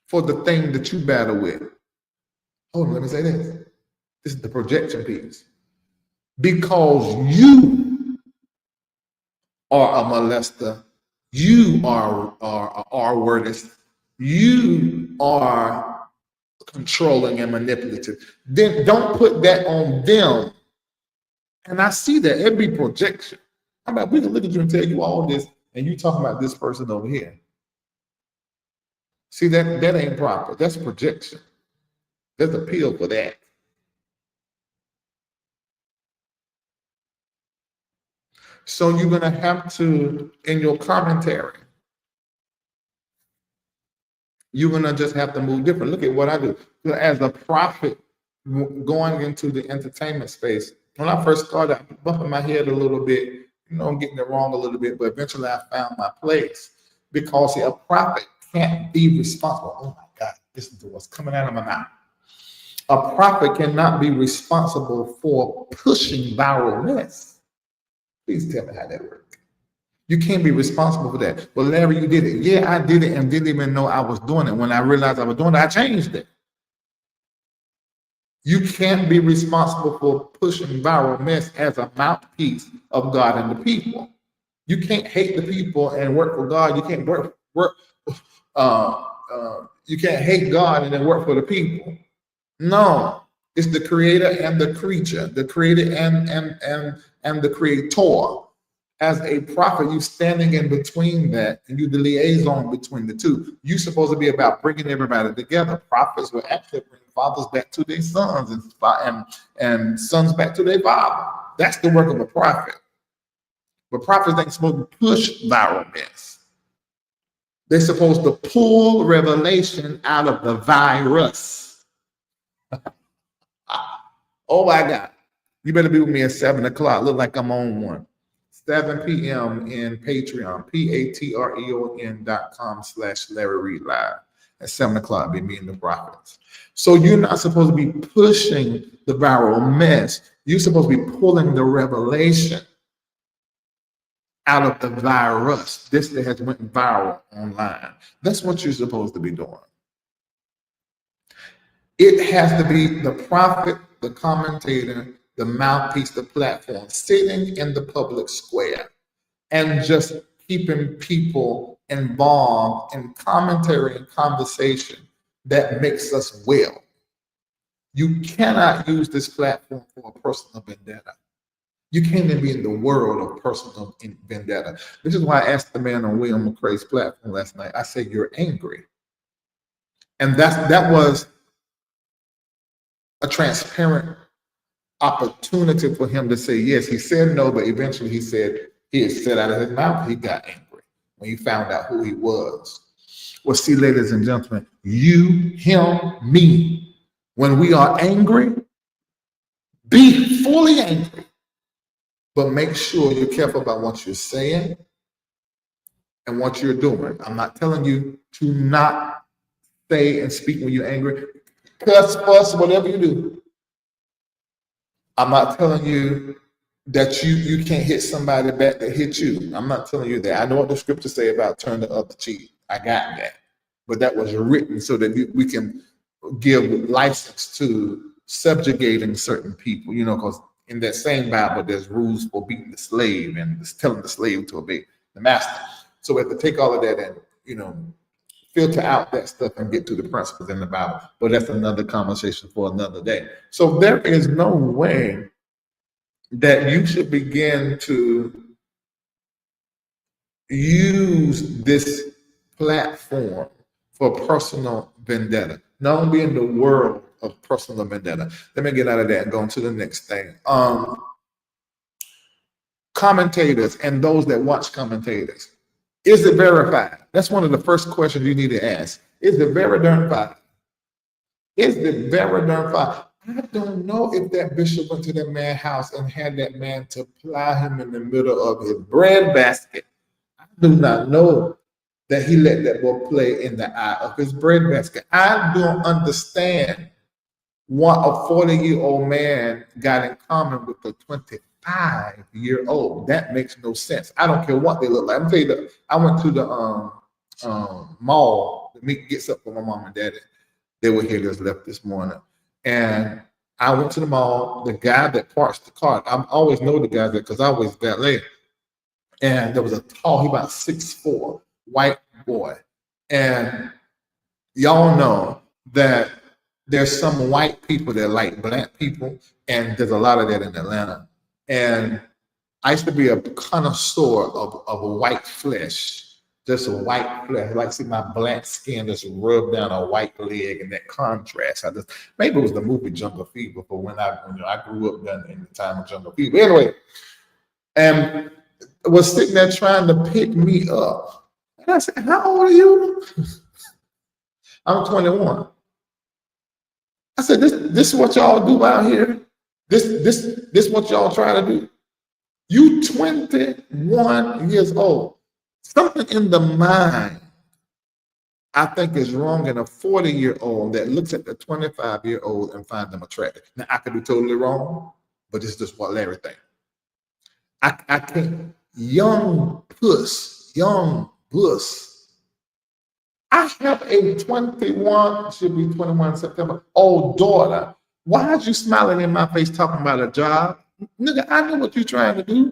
for the thing that you battle with. Hold on, let me say this. This is the projection piece. Because you are a molester, you are a R-wordist, you are controlling and manipulative. Then don't put that on them. And I see that every projection. I mean, we can look at you and tell you all this, and you talking about this person over here. See, that ain't proper. That's projection. There's a pill for that. So you're going to have to, in your commentary, you're going to just have to move different. Look at what I do. As a prophet going into the entertainment space, when I first started, I was bumping my head a little bit, getting it wrong a little bit, but eventually I found my place. Because see, a prophet can't be responsible. Oh my God, listen to what's coming out of my mouth. A prophet cannot be responsible for pushing viralness. Please tell me how that works. You can't be responsible for that. Well, Larry, you did it. Yeah, I did it and didn't even know I was doing it. When I realized I was doing it, I changed it. You can't be responsible for pushing viral mess as a mouthpiece of God and the people. You can't hate the people and work for God. You can't you can't hate God and then work for the people. No, it's the creator and the creature, the creator and the creator. As a prophet, you standing in between that, and you the liaison between the two. You're supposed to be about bringing everybody together. Prophets will actually bring fathers back to their sons and sons back to their father. That's the work of a prophet. But prophets ain't supposed to push viral mess. They're supposed to pull revelation out of the virus. Oh my God. You better be with me at 7 o'clock. Look like I'm on one. 7 p.m. in Patreon, patreon.com/Larry Reid Live. At 7 o'clock, be me and the prophets. So you're not supposed to be pushing the viral mess. You're supposed to be pulling the revelation out of the virus. This that has went viral online. That's what you're supposed to be doing. It has to be the prophet, the commentator, the mouthpiece, the platform, sitting in the public square and just keeping people involved in commentary and conversation that makes us well. You cannot use this platform for a personal vendetta. You can't even be in the world of personal vendetta. This is why I asked the man on William McCrae's platform last night. I said, you're angry. And that was a transparent opportunity for him to say yes. He said no, but eventually he said out of his mouth he got angry when he found out who he was. Well, see, ladies and gentlemen, you, him, me, when we are angry, be fully angry, but make sure you're careful about what you're saying and what you're doing. I'm not telling you to not say and speak when you're angry. Cuss, fuss, whatever you do. I'm not telling you that you can't hit somebody back that hit you. I'm not telling you that. I know what the scriptures say about turn the other cheek. I got that. But that was written so that we can give license to subjugating certain people, because in that same Bible, there's rules for beating the slave and telling the slave to obey the master. So we have to take all of that and, filter out that stuff and get to the principles in the Bible. But that's another conversation for another day. So there is no way that you should begin to use this platform for personal vendetta. Not be in the world of personal vendetta. Let me get out of that and go on to the next thing. Commentators and those that watch commentators. Is it verified? That's one of the first questions you need to ask. Is it verified? Is it verified? I don't know if that bishop went to that man's house and had that man to plow him in the middle of his bread basket. I do not know that he let that boy play in the eye of his bread basket. I don't understand what a 40-year-old man got in common with a 25-year-old. That makes no sense. I don't care what they look like. I'm tell you that I went to the mall to get something for my mom and daddy. They were here, just left this morning. And I went to the mall. The guy that parks the car, I always know the guy there because I always valet. And there was a tall, he about 6'4", white boy. And y'all know that there's some white people that like black people, and there's a lot of that in Atlanta. And I used to be a connoisseur of white flesh, just a white flesh. I like to see my black skin just rub down a white leg and that contrast. Maybe it was the movie Jungle Fever, but when I grew up then in the time of Jungle Fever. Anyway, and was sitting there trying to pick me up. And I said, "How old are you?" I'm 21. I said, this is what y'all do out here? This what y'all try to do? You 21 years old. Something in the mind, I think, is wrong in a 40-year-old that looks at the 25-year-old and finds them attractive. Now, I could be totally wrong, but it's just what Larry thinks. I can't. Young puss. I have a 21, should be 21 September, old daughter. Why are you smiling in my face talking about a job? Nigga, I know what you're trying to do.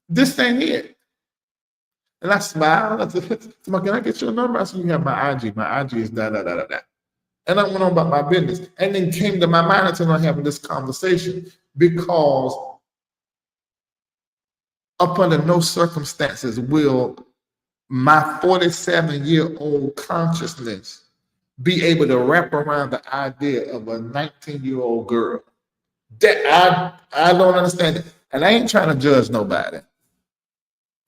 This ain't it. And I smiled. I said, "Can I get your number?" I said, "You have my IG. My IG is da da da da da." And I went on about my business. And then came to my mind until I'm having this conversation because up under no circumstances will my 47-year-old consciousness be able to wrap around the idea of a 19-year-old girl. That I don't understand it. And I ain't trying to judge nobody.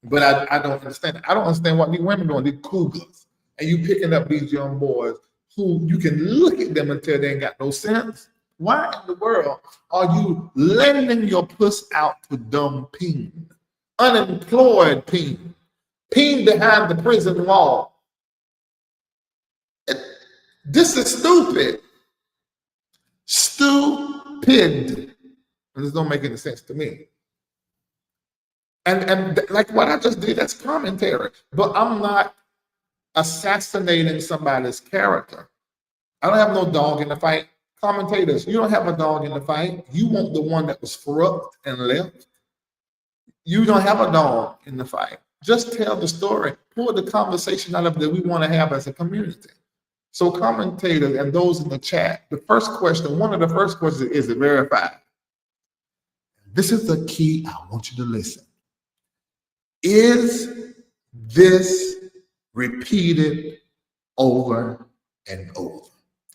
But I don't understand it. I don't understand what these women doing, these cougars. And you picking up these young boys who you can look at them and tell they ain't got no sense. Why in the world are you lending your puss out to dumb peen? Unemployed peen. Peen behind the prison wall. This is stupid. Stupid. And this don't make any sense to me. And like what I just did, that's commentary. But I'm not assassinating somebody's character. I don't have no dog in the fight. Commentators, you don't have a dog in the fight. You want the one that was corrupt and left. You don't have a dog in the fight. Just tell the story. Pull the conversation out of that we want to have as a community. So commentators and those in the chat, one of the first questions is it verified? This is the key. I want you to listen. Is this repeated over and over?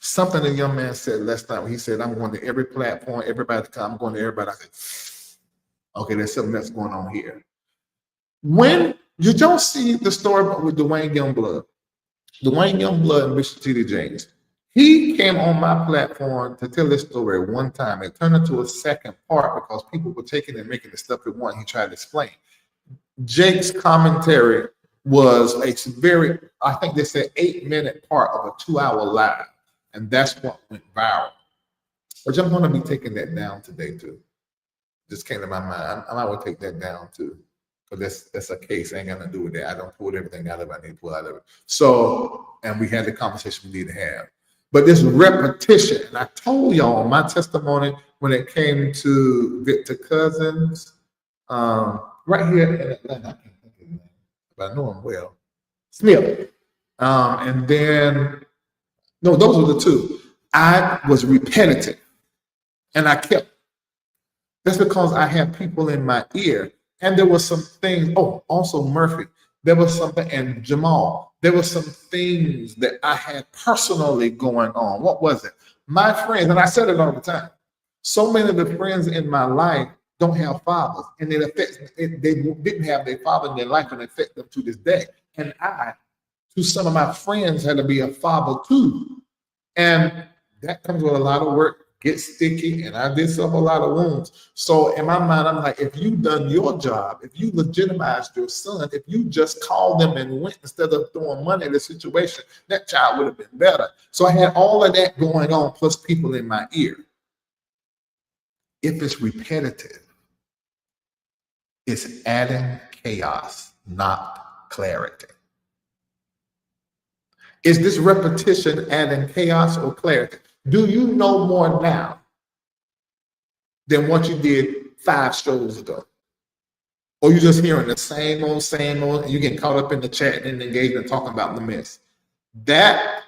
Something the young man said last night when he said, I'm going to every platform, everybody come, I'm going to everybody. I said, okay, there's something that's going on here. When you don't see the story with Dwayne Youngblood and Bishop T.D. James, he came on my platform to tell this story one time. It turned into a second part because people were taking and making the stuff at one. He tried to explain. Jake's commentary was a very, I think they said 8-minute part of a 2-hour live. And that's what went viral. Which I'm going to be taking that down today too. Just came to my mind. I might want to take that down too. Because that's a case. I ain't got nothing to do with that. I don't pull everything out of it. I need to pull out of it. So, and we had the conversation we need to have. But this repetition, and I told y'all my testimony when it came to Victor Cousins, right here in Atlanta. I can't think of his name, but I know him well. Smith. And then, no, those were the two. I was repetitive and I kept. That's because I had people in my ear. And there were some things, also Murphy, there was something, and Jamal, there were some things that I had personally going on. What was it? My friends, and I said it all the time, so many of the friends in my life don't have fathers, and they didn't have their father in their life, and it affects them to this day. And I, to some of my friends, had to be a father too. And that comes with a lot of work. Get sticky, and I did suffer a lot of wounds. So in my mind, I'm like, if you done your job, if you legitimized your son, if you just called them and went instead of throwing money at the situation, that child would have been better. So I had all of that going on, plus people in my ear. If it's repetitive, it's adding chaos, not clarity. Is this repetition adding chaos or clarity? Do you know more now than what you did 5 shows ago? Or you just hearing the same old, and you get caught up in the chat and engagement talking about the mess? That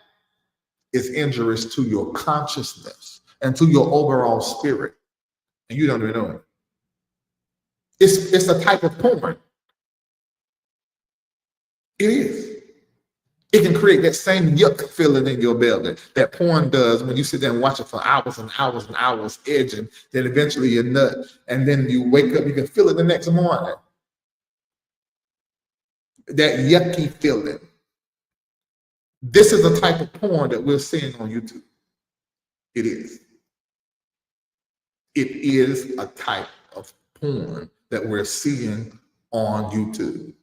is injurious to your consciousness and to your overall spirit. And you don't even know it. It's a type of porn. It is. It can create that same yuck feeling in your belly that porn does when you sit there and watch it for hours and hours and hours, edging, then eventually you're nut, and then you wake up, you can feel it the next morning. That yucky feeling. This is a type of porn that we're seeing on YouTube. It is. It is a type of porn that we're seeing on YouTube.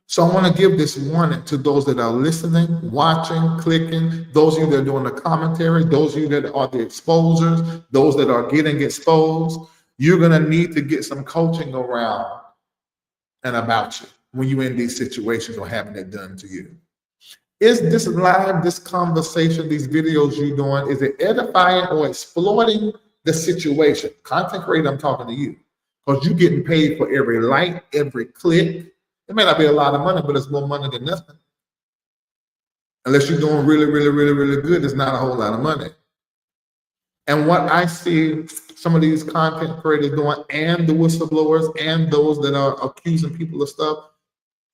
So I want to give this warning to those that are listening, watching, clicking, those of you that are doing the commentary, those of you that are the exposers, those that are getting exposed. You're going to need to get some coaching around and about you when you're in these situations or having it done to you. Is this live, this conversation, these videos you're doing, is it edifying or exploiting the situation? Content creator, I'm talking to you, because you're getting paid for every like, every click. It may not be a lot of money, but it's more money than nothing. Unless you're doing really, really, really, really good, it's not a whole lot of money. And what I see some of these content creators doing, and the whistleblowers, and those that are accusing people of stuff,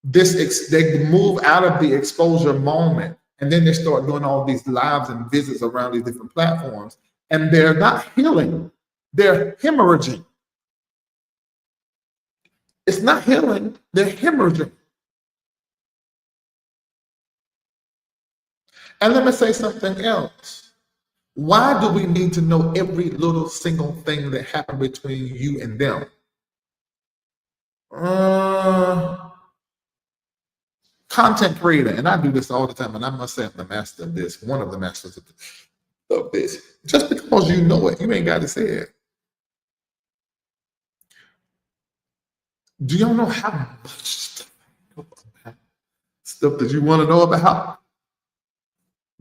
they move out of the exposure moment, and then they start doing all these lives and visits around these different platforms, and they're not healing, they're hemorrhaging. It's not healing, they're hemorrhaging. And let me say something else. Why do we need to know every little single thing that happened between you and them? Content creator, and I do this all the time, and I must say I'm the master of this, one of the masters of this. Just because you know it, you ain't got to say it. Do y'all know how much stuff that you want to know about?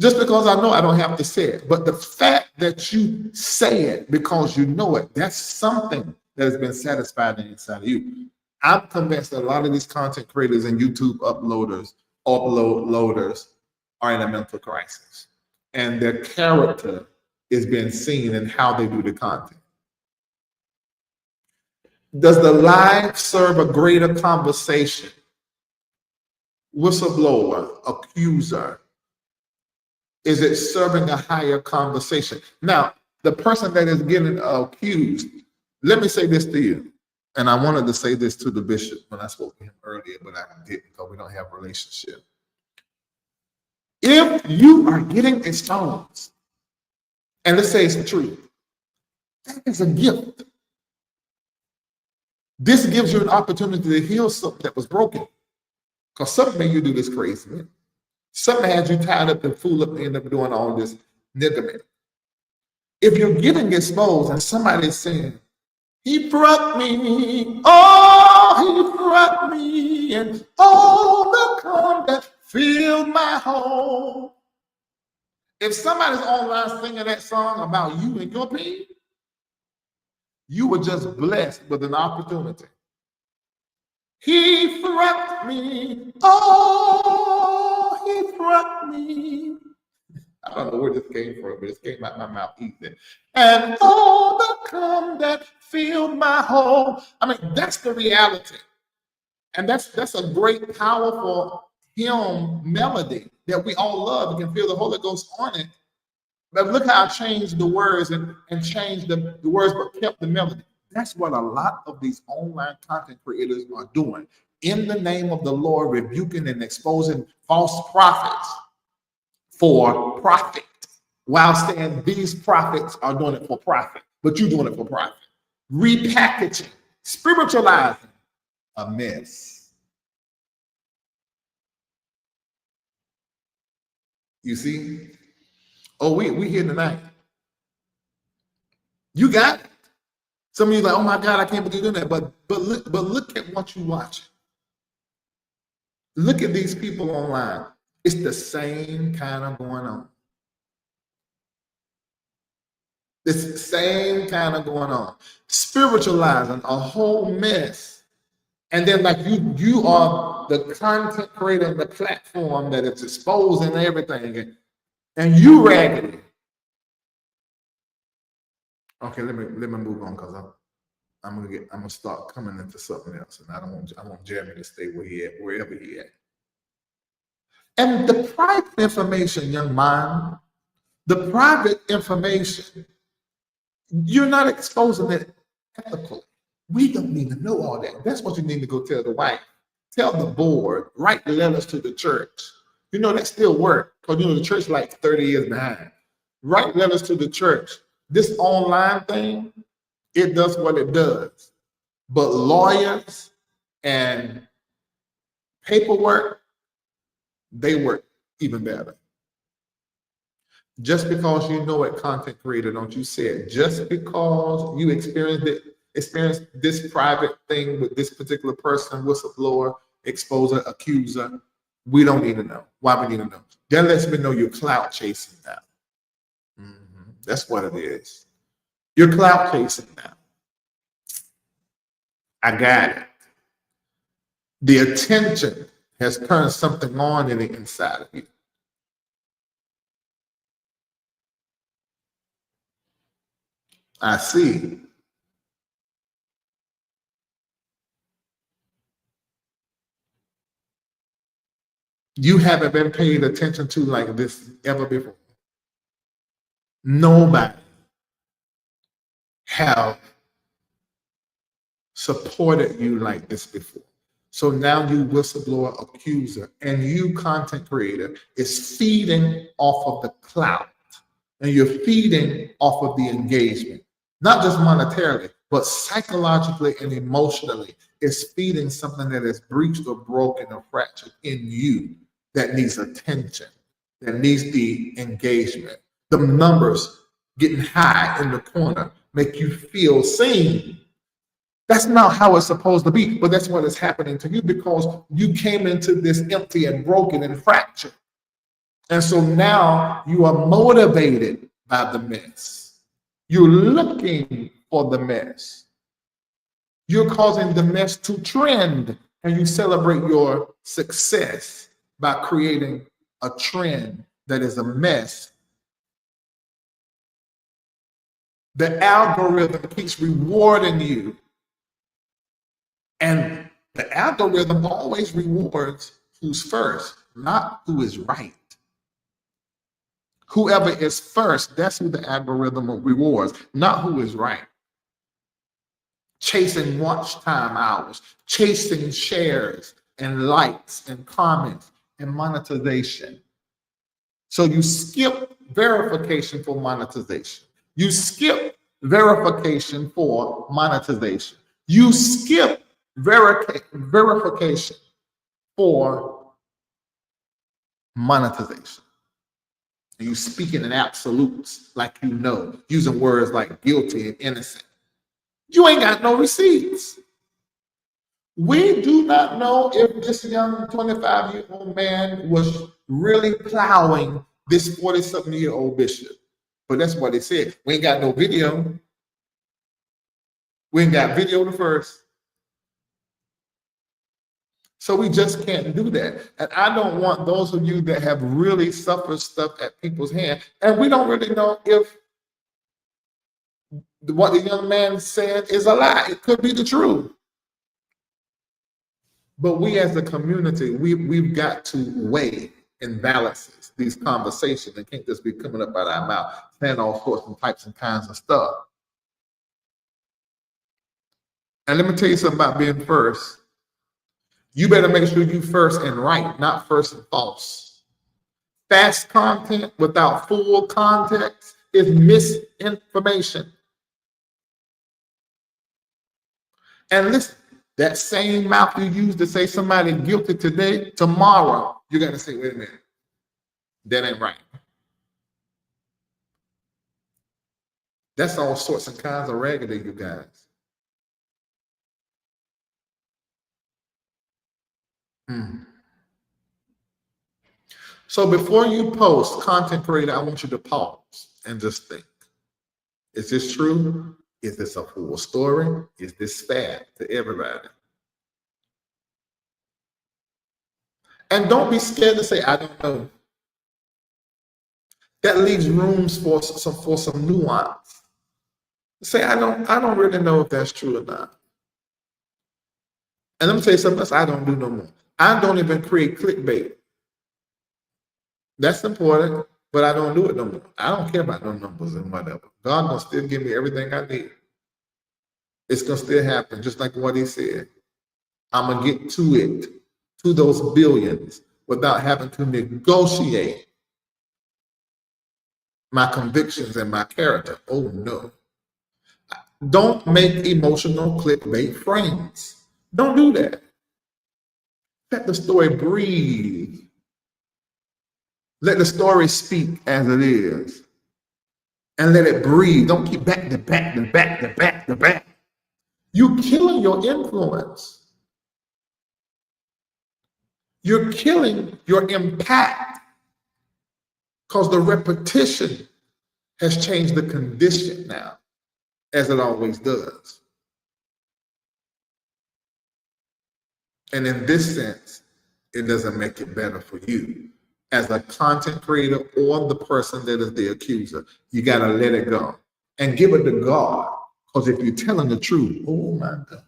Just because I know, I don't have to say it. But the fact that you say it because you know it, that's something that has been satisfied inside of you. I'm convinced that a lot of these content creators and YouTube uploaders are in a mental crisis. And their character is being seen in how they do the content. Does the live serve a greater conversation? Whistleblower, accuser, Is it serving a higher conversation? Now, the person that is getting accused, let me say this to you. And I wanted to say this to the bishop when I spoke to him earlier, but I didn't because we don't have a relationship. If you are getting exposed, and let's say it's the truth, that is a gift. This gives you an opportunity to heal something that was broken. Because something made you do this crazy, man. Something had you tied up and fooled up and end up doing all this niggerment. If you're getting exposed and somebody is saying, he brought me, oh, he brought me, and all the calm that filled my home. If somebody's online singing that song about you and your pain, you were just blessed with an opportunity. He brought me, oh, he brought me. I don't know where this came from, but it came out my mouth easy. And all the calm that filled my home. I mean, that's the reality. And that's a great, powerful hymn melody that we all love. You can feel the Holy Ghost on it. But look how I changed the words and changed the words, but kept the melody. That's what a lot of these online content creators are doing. In the name of the Lord, rebuking and exposing false prophets for profit, while saying these prophets are doing it for profit, but you're doing it for profit. Repackaging, spiritualizing a mess. You see? Oh, we here tonight. You got it. Some of you are like, oh my God, I can't believe you're doing that. But look at what you watch. Look at these people online. It's the same kind of going on. It's the same kind of going on. Spiritualizing a whole mess. And then like you are the content creator and the platform that it's exposing everything. And you raggedy. Okay, let me move on because I'm gonna start coming into something else, and I want Jeremy to stay wherever he at. And the private information, young man, the private information, you're not exposing it ethically. We don't need to know all that. That's what you need to go tell the wife, tell the board, write letters to the church. You know, that still work because the church is like 30 years behind. Write letters to the church. This online thing, it does what it does. But lawyers and paperwork, they work even better. Just because you know it, content creator, don't you say it. Just because you experienced this private thing with this particular person, whistleblower, exposer, accuser, we don't need to know. Why we need to know? That lets me know you're clout chasing now. That's what it is. You're clout chasing now. I got it. The attention has turned something on in the inside of you. I see. You haven't been paid attention to like this ever before. Nobody have supported you like this before. So now you whistleblower, accuser, and you content creator is feeding off of the clout, and you're feeding off of the engagement, not just monetarily, but psychologically and emotionally. It's feeding something that is breached or broken or fractured in you that needs attention, that needs the engagement. The numbers getting high in the corner make you feel seen. That's not how it's supposed to be, but that's what is happening to you because you came into this empty and broken and fractured. And so now you are motivated by the mess. You're looking for the mess. You're causing the mess to trend, and you celebrate your success by creating a trend that is a mess. The algorithm keeps rewarding you. And the algorithm always rewards who's first, not who is right. Whoever is first, that's who the algorithm rewards, not who is right. Chasing watch time hours, chasing shares and likes and comments and monetization. So you skip verification for monetization. You skip verification for monetization. You skip verification for monetization. And you speaking in absolutes like you know, using words like guilty and innocent. You ain't got no receipts. We do not know if this young 25-year-old man was really plowing this 40-something-year-old bishop. But that's what they said. We ain't got no video. We ain't got video the first. So we just can't do that. And I don't want those of you that have really suffered stuff at people's hands, and we don't really know if what the young man said is a lie. It could be the truth. But we as a community, we've got to weigh and balance these conversations and can't just be coming up out of our mouth, saying all sorts and types and kinds of stuff. And let me tell you something about being first. You better make sure you first and right, not first and false. Fast content without full context is misinformation. And listen, that same mouth you use to say somebody guilty today, tomorrow, you're going to say, wait a minute, that ain't right. That's all sorts and kinds of raggedy, you guys. So before you post, content creator, I want you to pause and just think. Is this true? Is this a full story? Is this fair to everybody? And don't be scared to say, I don't know. That leaves rooms for some nuance. Say, I don't really know if that's true or not. And let me tell you something else I don't do no more. I don't even create clickbait. That's important, but I don't do it no more. I don't care about no numbers and whatever. God gonna still give me everything I need. It's gonna still happen, just like what he said. I'm gonna get to it, to those billions, without having to negotiate my convictions and my character. Oh no. Don't make emotional clickbait frames. Don't do that. Let the story breathe. Let the story speak as it is. And let it breathe. Don't keep back to back to back to back to back. You're killing your influence. You're killing your impact because the repetition has changed the condition now, as it always does. And in this sense, it doesn't make it better for you. As a content creator or the person that is the accuser, you got to let it go and give it to God. Because if you're telling the truth, oh my God,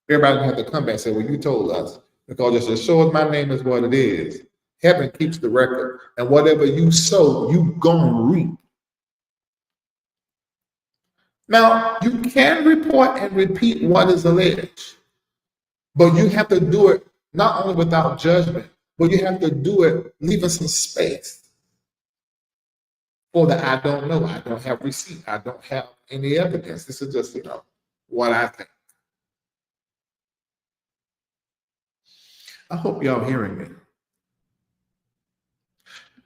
everybody gonna have to come back and say, well, you told us. Because just as sure as my name is what it is, heaven keeps the record. And whatever you sow, you gonna reap. Now, you can report and repeat what is alleged, but you have to do it not only without judgment, but you have to do it leaving some space for the I don't know, I don't have receipt, I don't have any evidence. This is just, what I think. I hope y'all hearing me.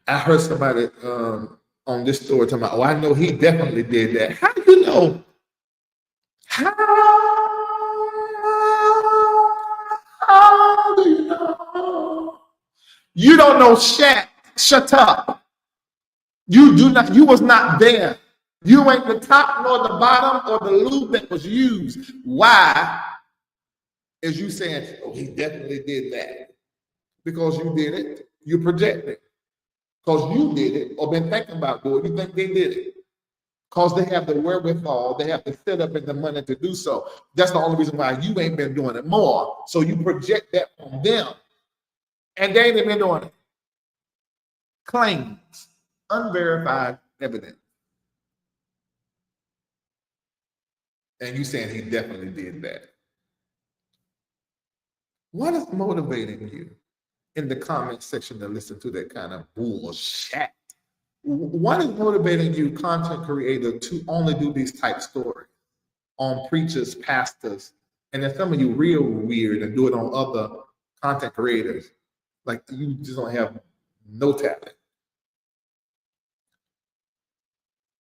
I heard somebody on this story talking about, oh, I know he definitely did that. How do you know? How do you know? You don't know Shaq. Shut up. You was not there. You ain't the top nor the bottom or the lube that was used. Why is you saying, oh, he definitely did that? Because you did it, you project it. Because you did it or been thinking about doing it, you think they did it. Because they have the wherewithal, they have the setup and the money to do so. That's the only reason why you ain't been doing it more. So you project that on them. And they ain't been doing it. Claims. unverified evidence. And you saying he definitely did that. What is motivating you in the comment section to listen to that kind of bullshit? What is motivating you, content creator, to only do these type stories on preachers, pastors, and then some of you real weird and do it on other content creators? Like you just don't have no talent.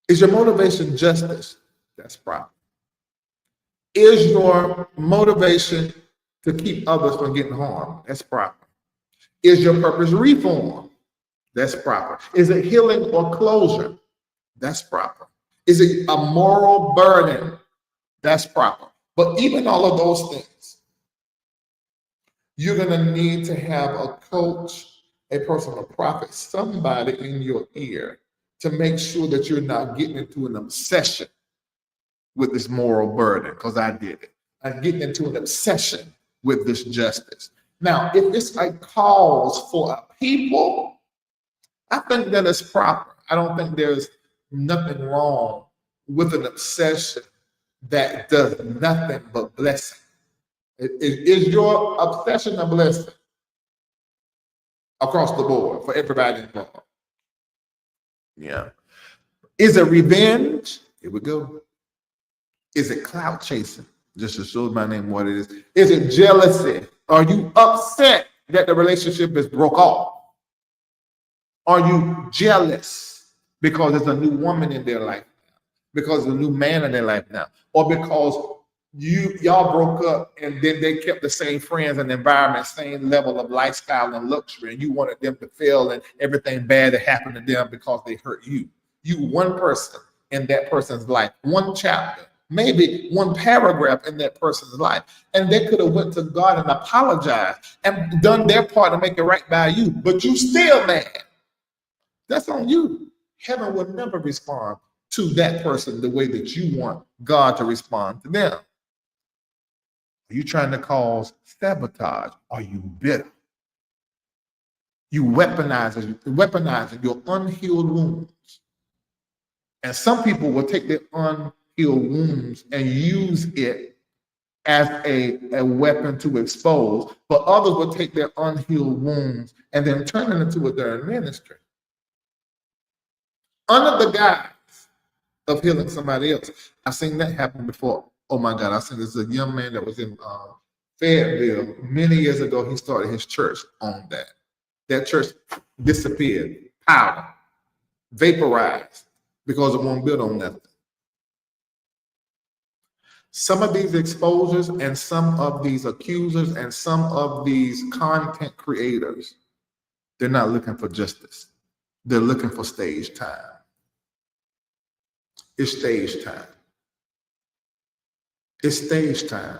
Is your motivation justice? That's proper. Is your motivation to keep others from getting harmed? That's proper. Is your purpose reform? That's proper. Is it healing or closure? That's proper. Is it a moral burden? That's proper. But even all of those things, you're going to need to have a coach, a personal prophet, somebody in your ear to make sure that you're not getting into an obsession with this moral burden, because I did it. I'm getting into an obsession with this justice. Now, if it's a cause for a people, I think that is proper. I don't think there's nothing wrong with an obsession that does nothing but blessing. Is your obsession a blessing across the board for everybody involved? Yeah. Is it revenge? Here we go. Is it clout chasing? Just to show my name what it is. Is it jealousy? Are you upset that the relationship is broke off? Are you jealous because there's a new woman in their life now? Because there's a new man in their life now? Or because y'all broke up and then they kept the same friends and environment, same level of lifestyle and luxury, and you wanted them to fail and everything bad that happened to them because they hurt you? You one person in that person's life, one chapter, maybe one paragraph in that person's life, and they could have went to God and apologized and done their part to make it right by you, but you still mad. That's on you. Heaven will never respond to that person the way that you want God to respond to them. Are you trying to cause sabotage? Are you bitter? You weaponizing your unhealed wounds. And some people will take their unhealed wounds and use it as a weapon to expose, but others will take their unhealed wounds and then turn it into their ministry. Under the guise of healing somebody else. I've seen that happen before. Oh my God, I've seen this. A young man that was in Fayetteville many years ago. He started his church on that. That church disappeared, power, vaporized, because it won't build on nothing. Some of these exposures and some of these accusers and some of these content creators, they're not looking for justice. They're looking for stage time. It's stage time. It's stage time.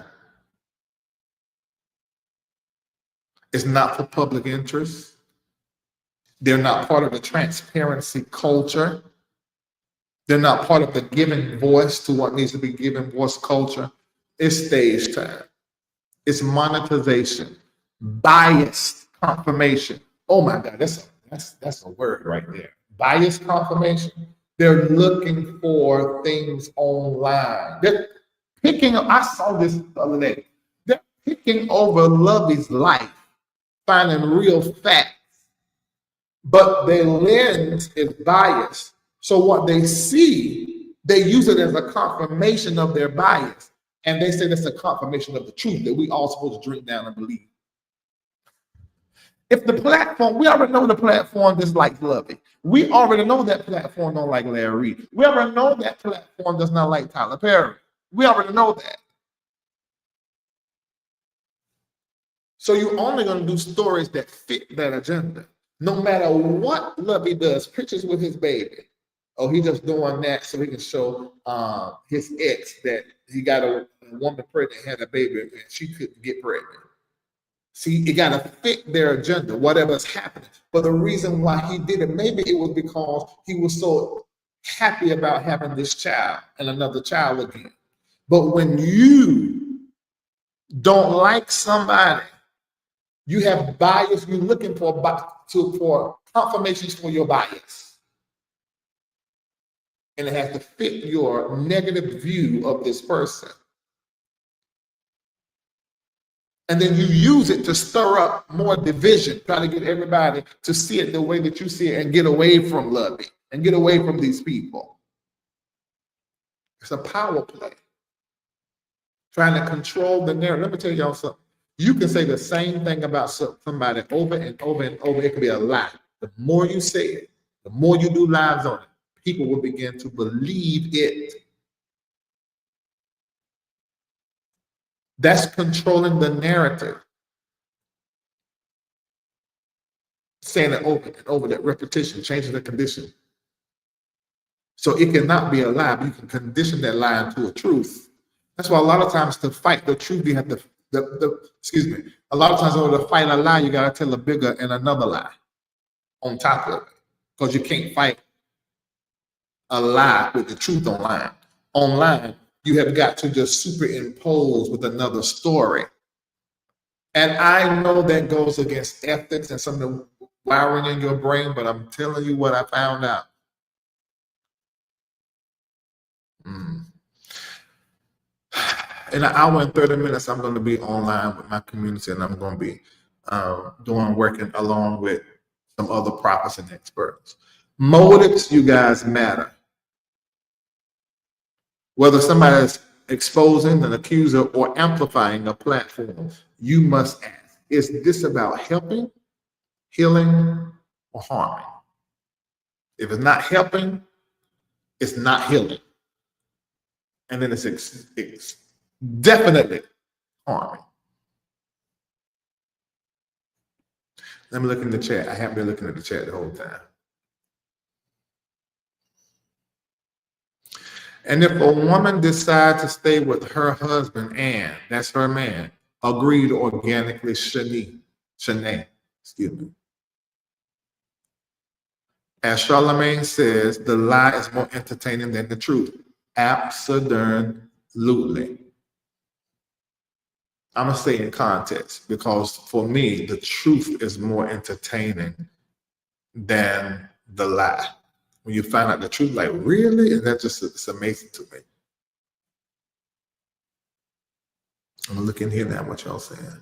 It's not for public interest. They're not part of the transparency culture. They're not part of the giving voice to what needs to be given voice culture. It's stage time. It's monetization, biased confirmation. Oh my God, that's a word right there. Biased confirmation. They're looking for things online. They're picking up, I saw this the other day. They're picking over Lovey's life, finding real facts, but their lens is biased. So what they see, they use it as a confirmation of their bias. And they say that's a confirmation of the truth that we all supposed to drink down and believe. If the platform, we already know the platform dislikes Lovey. We already know that platform don't like Larry Reid. We already know that platform does not like Tyler Perry. We already know that. So you're only going to do stories that fit that agenda. No matter what Lovey does, pictures with his baby. Oh, he just doing that so he can show his ex that he got a woman pregnant, had a baby, and she couldn't get pregnant. See, you got to fit their agenda, whatever's happening. But the reason why he did it, maybe it was because he was so happy about having this child and another child again. But when you don't like somebody, you have bias, you're looking for confirmations for your bias. and it has to fit your negative view of this person. And then you use it to stir up more division, try to get everybody to see it the way that you see it and get away from loving and get away from these people. It's a power play. Trying to control the narrative. Let me tell y'all something. You can say the same thing about somebody over and over and over. It could be a lie. The more you say it, the more you do lives on it, people will begin to believe it. That's controlling the narrative. Saying it over and over, that repetition, changing the condition. So it cannot be a lie, but you can condition that lie into a truth. That's why a lot of times to fight the truth, you have to, a lot of times in order to fight a lie, you got to tell a bigger and another lie on top of it. Because you can't fight a lie with the truth online. Online, you have got to just superimpose with another story. And I know that goes against ethics and some of the wiring in your brain, but I'm telling you what I found out. In an hour and 30 minutes, I'm going to be online with my community, and I'm going to be working along with some other prophets and experts. Motives, you guys, matter. Whether somebody is exposing, an accuser, or amplifying a platform, you must ask, is this about helping, healing, or harming? If it's not helping, it's not healing. And then it's definitely harming. Let me look in the chat. I haven't been looking at the chat the whole time. And if a woman decides to stay with her husband and that's her man, agreed organically, Shanae, excuse me. As Charlemagne says, the lie is more entertaining than the truth. Absolutely. I'm going to say in context, because for me, the truth is more entertaining than the lie. When you find out the truth, like, really? And that just, it's amazing to me. I'm going to look in here now, what y'all saying.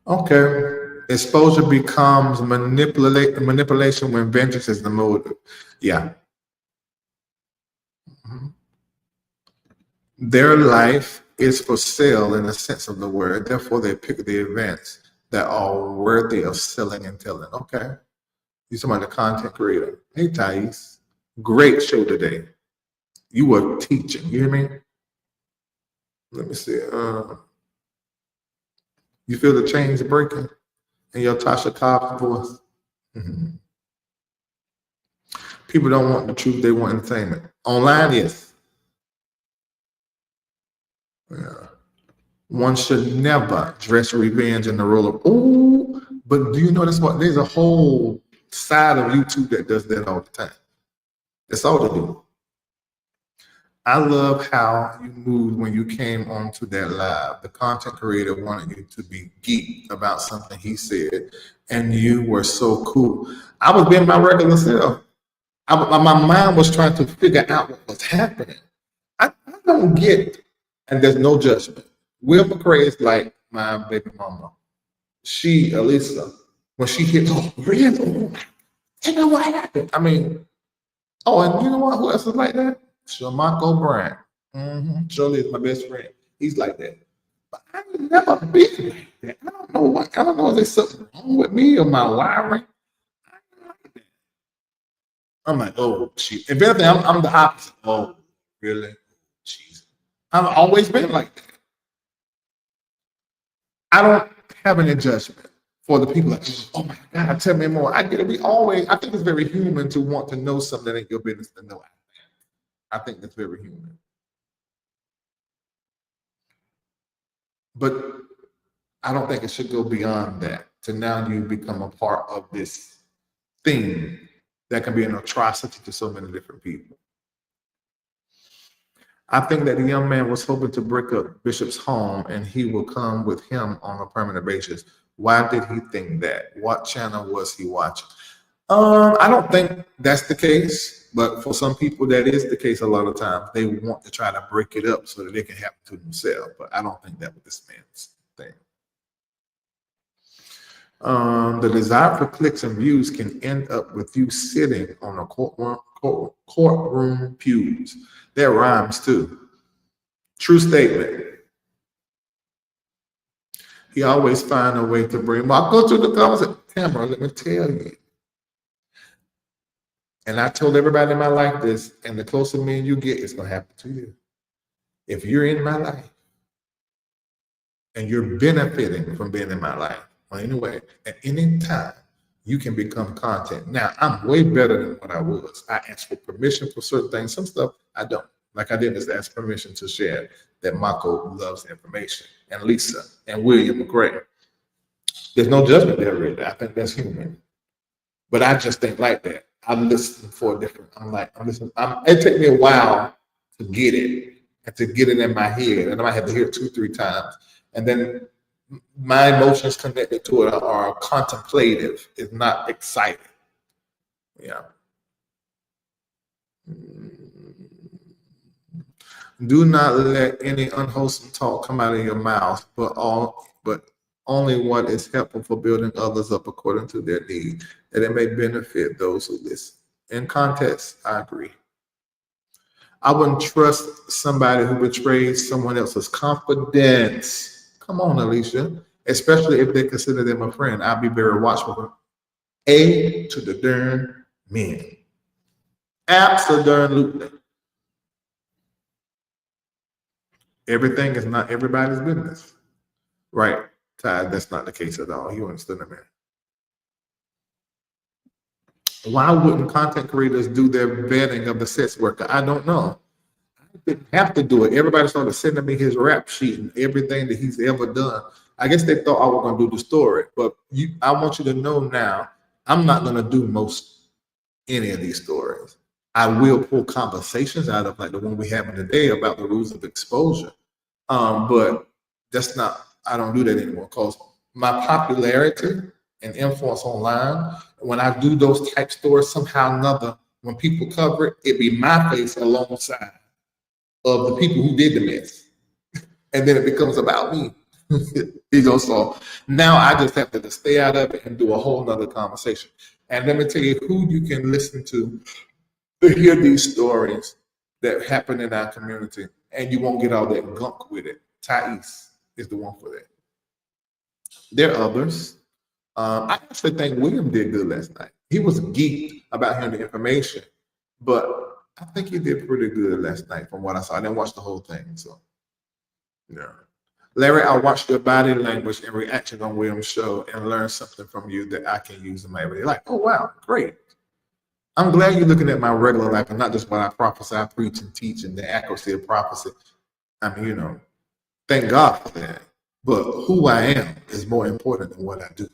Okay. Exposure becomes manipulation when vengeance is the motive. Yeah. Their life is for sale in the sense of the word. Therefore, they pick the events that are worthy of selling and telling. Okay. You're talking about the content creator. Hey, Thais. Great show today. You were teaching. You hear me? Let me see. You feel the chains breaking in your Tasha Cobbs voice? Mm-hmm. People don't want the truth. They want entertainment. Online, yes. Yeah. One should never dress revenge in the role of, oh, but do you notice what? There's a whole side of YouTube that does that all the time. That's all they do. I love how you moved when you came onto that live. The content creator wanted you to be geeked about something he said, and you were so cool. I was being my regular self. My mind was trying to figure out what was happening. I don't get, and there's no judgment. Will McCrae is like my baby mama. She, Elisa, when she hit, oh, really? You know what happened? I mean, oh, and you know what? Who else is like that? Shamako Bryant. Shirley is my best friend. He's like that. But I've never been like that. I don't know if there's something wrong with me or my wiring. I'm like, oh, geez. If anything, I'm the opposite. Oh, really? Jeez. I've always been like that. I don't have any judgment for the people like, oh my God, tell me more. I get it. I think it's very human to want to know something that ain't your business to know. I think that's very human. But I don't think it should go beyond that. To now you become a part of this thing that can be an atrocity to so many different people. I think that the young man was hoping to break up Bishop's home and he will come with him on a permanent basis. Why did he think that? What channel was he watching? I don't think that's the case, but for some people that is the case a lot of times. They want to try to break it up so that they can have it to themselves, but I don't think that was this man's thing. The desire for clicks and views can end up with you sitting on a courtroom pews. That rhymes too. True statement. He always find a way to bring. I'll go to the conversation. Tamara, let me tell you. And I told everybody in my life this, and the closer me and you get, it's going to happen to you. If you're in my life and you're benefiting from being in my life, well, anyway, at any time, you can become content. Now, I'm way better than what I was. I ask for permission for certain things. Some stuff I don't. Like I didn't just ask permission to share that Mako loves information, and Lisa, and William McGray. There's no judgment there, really. I think that's human. But I just think like that. I'm listening for a different. I'm listening. It took me a while to get it and to get it in my head, and I might have to hear it 2-3 times, and then my emotions connected to it are contemplative. It's not excited. Yeah. Do not let any unwholesome talk come out of your mouth, but only what is helpful for building others up according to their need, that it may benefit those who listen. In context, I agree. I wouldn't trust somebody who betrays someone else's confidence. Come on, Alicia. Especially if they consider them a friend. I'll be very watchful. A to the darn men. Absolutely. Everything is not everybody's business. Right, Ty, that's not the case at all. You understand me? Why wouldn't content creators do their vetting of the sex worker? I don't know. I didn't have to do it. Everybody started sending me his rap sheet and everything that he's ever done. I guess they thought I was going to do the story, but I want you to know now, I'm not going to do any of these stories. I will pull conversations out of like the one we having today about the rules of exposure. But that's not, I don't do that anymore because my popularity and influence online, when I do those type stories, somehow or another, when people cover it, it be my face alongside of the people who did the mess. And then it becomes about me. So now I just have to stay out of it and do a whole nother conversation. And let me tell you who you can listen to hear these stories that happen in our community, and you won't get all that gunk with it. Thais is the one for that. There are others. I actually think William did good last night. He was geeked about hearing the information, but I think he did pretty good last night from what I saw. I didn't watch the whole thing, so yeah. Larry, I watched your body language and reaction on William's show and learned something from you that I can use in my everyday life. Oh, wow, great. I'm glad you're looking at my regular life and not just what I prophesy, preach, and teach and the accuracy of prophecy. I mean, thank God for that. But who I am is more important than what I do.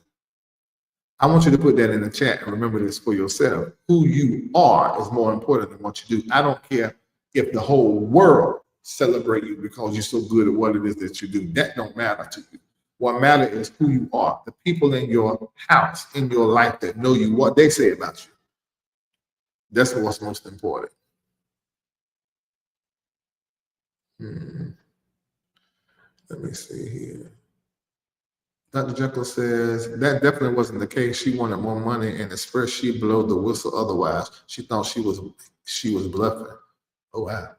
I want you to put that in the chat and remember this for yourself. Who you are is more important than what you do. I don't care if the whole world celebrate you because you're so good at what it is that you do. That don't matter to you. What matters is who you are. The people in your house, in your life that know you, what they say about you. That's what's most important. Let me see here. Dr. Jekyll says, that definitely wasn't the case. She wanted more money, and at first she blew the whistle otherwise. She thought she was bluffing. Oh, wow.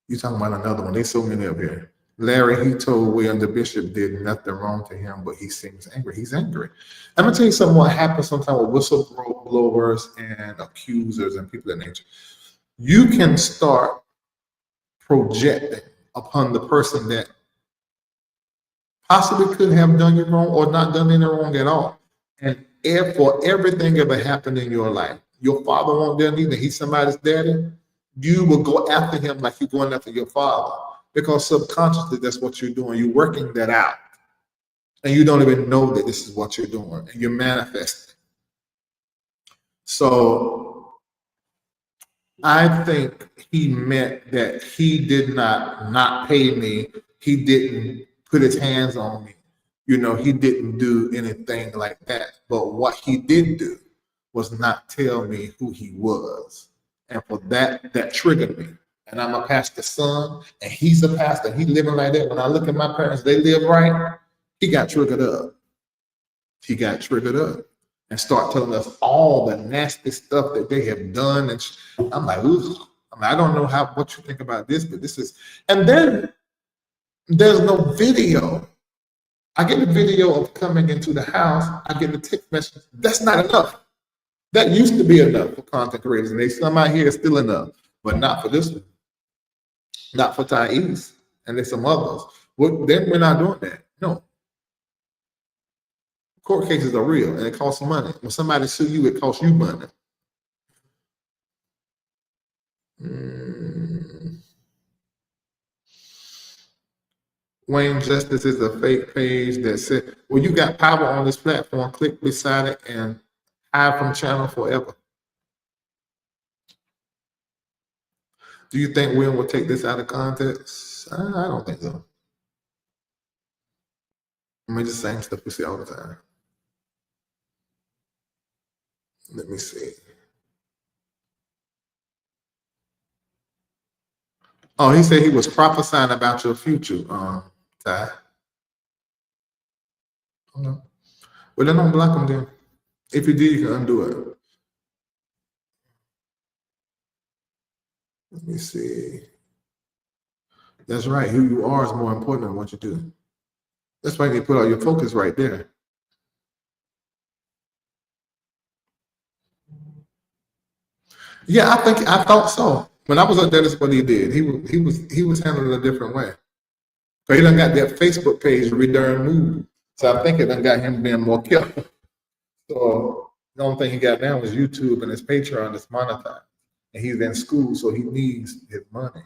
You talking about another one. There's so many up here. Larry, he told William the bishop did nothing wrong to him, but he seems angry. He's angry. I'm going to tell you something what happens sometimes with whistleblowers and accusers and people of that nature. You can start projecting upon the person that possibly could have done you wrong or not done any wrong at all. And for everything ever happened in your life, your father won't done either. He's somebody's daddy. You will go after him like you're going after your father because subconsciously that's what you're doing. You're working that out. And you don't even know that this is what you're doing. And you're manifesting. So I think he meant that he did not pay me. He didn't put his hands on me. You know, he didn't do anything like that. But what he did do was not tell me who he was. And for that, that triggered me. And I'm a pastor's son, and he's a pastor. He living like that. When I look at my parents, they live right. He got triggered up. He got triggered up and start telling us all the nasty stuff that they have done. And I'm like, ooh. I don't know what you think about this, but this is. And then there's no video. I get the video of coming into the house. I get the text message. That's not enough. That used to be enough for content creators, and some out here is still enough, but not for this one. Not for Thais, and there's some others. Then we're not doing that. No. Court cases are real, and it costs money. When somebody sue you, it costs you money. Wayne Justice is a fake page that said, well, you got power on this platform, click beside it and hide from channel forever. Do you think Will will take this out of context? I don't think so. I mean, the same stuff we see all the time. Let me see. Oh, he said he was prophesying about your future, Ty. No. Well, then don't block him then. If you did, you can undo it. Let me see. That's right. Who you are is more important than what you do. That's why you put all your focus right there. Yeah, I thought so. When I was up there, that's what he did. He was handling it a different way. So he done got that Facebook page redone moved. So I think it done got him being more careful. So the only thing he got now is YouTube, and his Patreon is monetized. And he's in school, so he needs his money.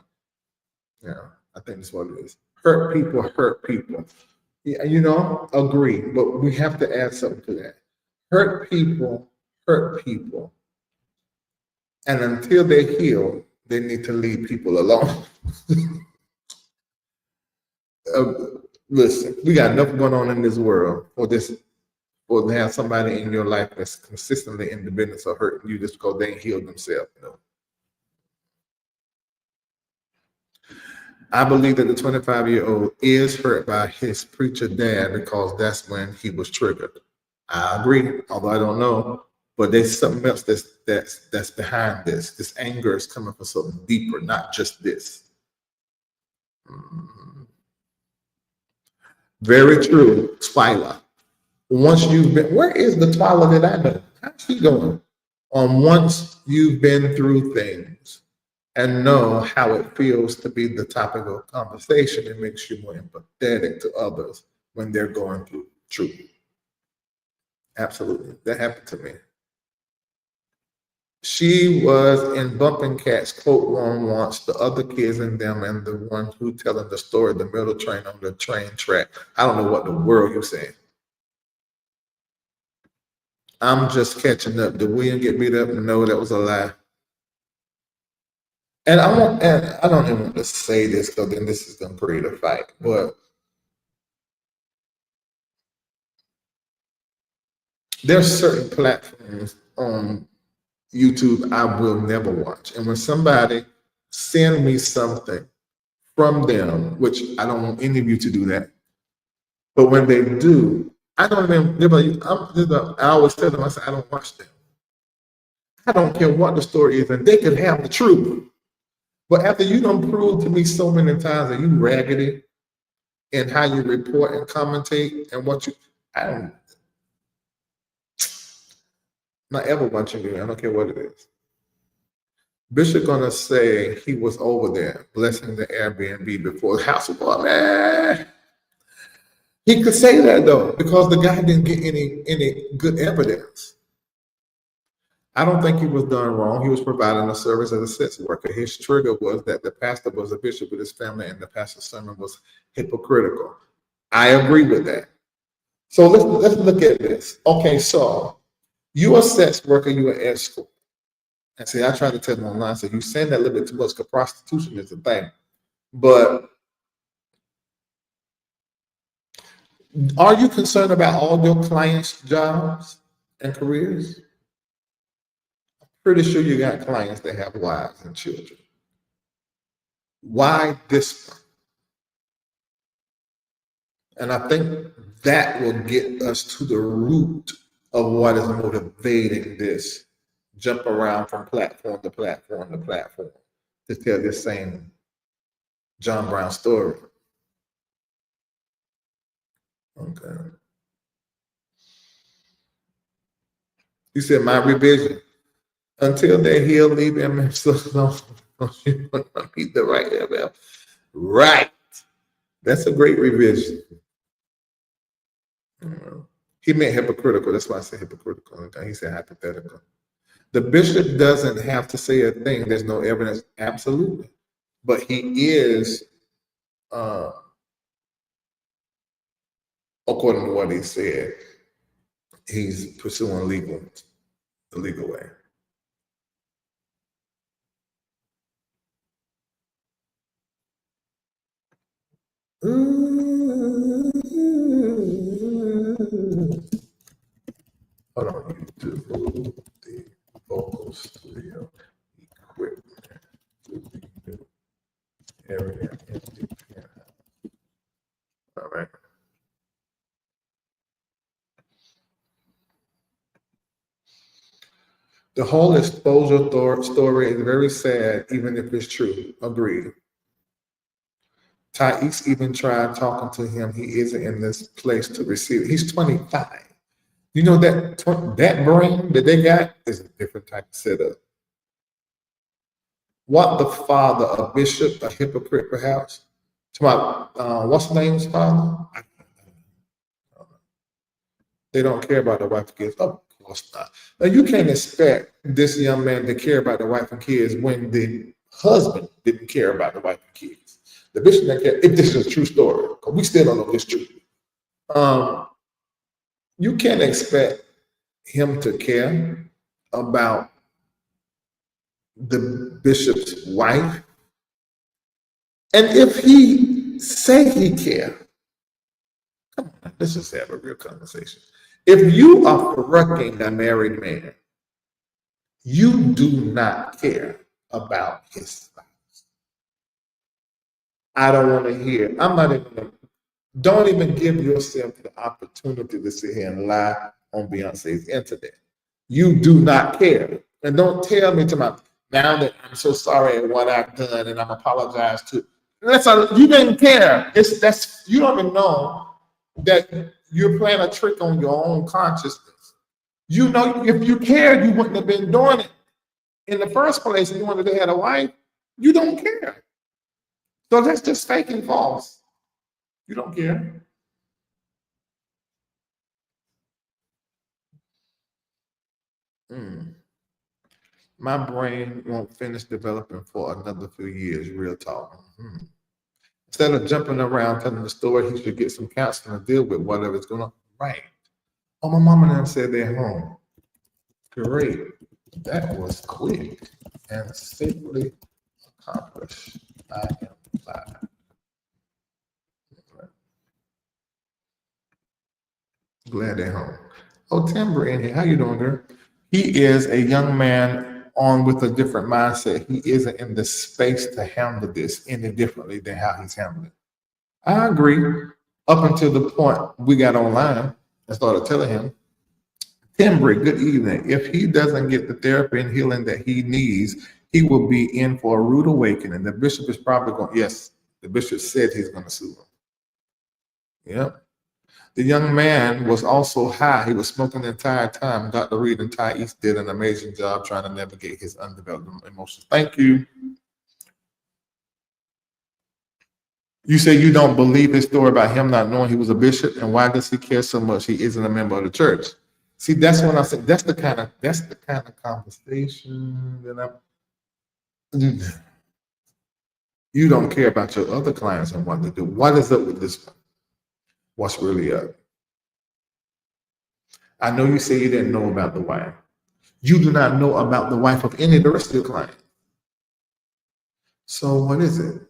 Yeah, I think that's what it is. Hurt people. Yeah, you know, agree. But we have to add something to that. Hurt people. And until they heal, they need to leave people alone. Listen, we got enough going on in this world for to have somebody in your life that's consistently in the business of hurting you just because they ain't healed themselves. No. I believe that the 25-year-old is hurt by his preacher dad because that's when he was triggered. I agree, although I don't know. But there's something else that's behind this. This anger is coming from something deeper, not just this. Very true, Twyla. Once you've been, where is the Twyla that I know? How's she going? Once you've been through things and know how it feels to be the topic of conversation, it makes you more empathetic to others when they're going through truth. Absolutely, that happened to me. She was in Bumping Cats quote one once, the other kids in them, and the one who telling the story, the middle train on the train track. I don't know what the world you're saying. I'm just catching up. Did William get beat up? No, that was a lie. And I don't even want to say this because then this is gonna create a fight, but there's certain platforms on YouTube I will never watch. And when somebody send me something from them, which I don't want any of you to do that, but when they do, I don't even, I always tell them, I say, I don't watch them. I don't care what the story is, and they can have the truth. But after you done proved to me so many times that you raggedy in how you report and commentate and what you, I don't, not ever watching you. I don't care what it is. Bishop gonna say he was over there blessing the Airbnb before the house was man. He could say that though because the guy didn't get any good evidence. I don't think he was done wrong. He was providing a service as a sex worker. His trigger was that the pastor was a bishop with his family and the pastor's sermon was hypocritical. I agree with that. So let's look at this. Okay, so you're a sex worker, you're an escort. And see, I try to tell them online, so you saying that a little bit too much because prostitution is a thing. But are you concerned about all your clients' jobs and careers? Pretty sure you got clients that have wives and children. Why this one? And I think that will get us to the root of what is motivating this jump around from platform to platform to platform to tell this same John Brown story. Okay. You said my revision. Until they heal, leave them and so you meet the right level. Right. That's a great revision. He meant hypocritical. That's why I said hypocritical. He said hypothetical. The bishop doesn't have to say a thing. There's no evidence. Absolutely. But he is, according to what he said, he's pursuing the legal way. Hold on, YouTube, the vocal studio equipment to the new area in the penthouse. All right. The whole exposure story is very sad, even if it's true. Agreed. Thais even tried talking to him. He isn't in this place to receive it. He's 25. You know that brain that they got is a different type of setup. What the father, a bishop, a hypocrite, perhaps? To my what's the name's father? They don't care about the wife and kids. Of course not. Now you can't expect this young man to care about the wife and kids when the husband didn't care about the wife and kids. The bishop didn't care. If this is a true story, because we still don't know if it's true. You can't expect him to care about the bishop's wife. And if he say he care, come on, let's just have a real conversation. If you are correcting a married man, you do not care about his spouse. I don't want to hear. I'm not even. Don't even give yourself the opportunity to sit here and lie on Beyonce's internet. You do not care. And don't tell me now that I'm so sorry at what I've done and I'm apologize to. You didn't care. You don't even know that you're playing a trick on your own consciousness. You know, if you cared, you wouldn't have been doing it in the first place. If you wanted to have a wife, you don't care. So that's just fake and false. You don't care. My brain won't finish developing for another few years, real talk. Instead of jumping around telling the story, he should get some counseling to deal with whatever's going on. Right. Oh, my mom and them said they're home. Great. That was quick and safely accomplished. I am glad. Glad they're home. Oh, Timber in here. How you doing, girl? He is a young man on with a different mindset. He isn't in the space to handle this any differently than how he's handling it. I agree. Up until the point we got online and started telling him, Timber, good evening. If he doesn't get the therapy and healing that he needs, he will be in for a rude awakening. The bishop is probably going, yes, the bishop said he's going to sue him. Yep. The young man was also high. He was smoking the entire time. Dr. Reid and Thais did an amazing job trying to navigate his undeveloped emotions. Thank you. You say you don't believe his story about him not knowing he was a bishop, and why does he care so much? He isn't a member of the church. See, that's what I said. That's the kind of conversation that you don't care about your other clients and what they do. What is up with this one? What's really up? I know you say you didn't know about the wife. You do not know about the wife of any of the rest of your clients. So what is it?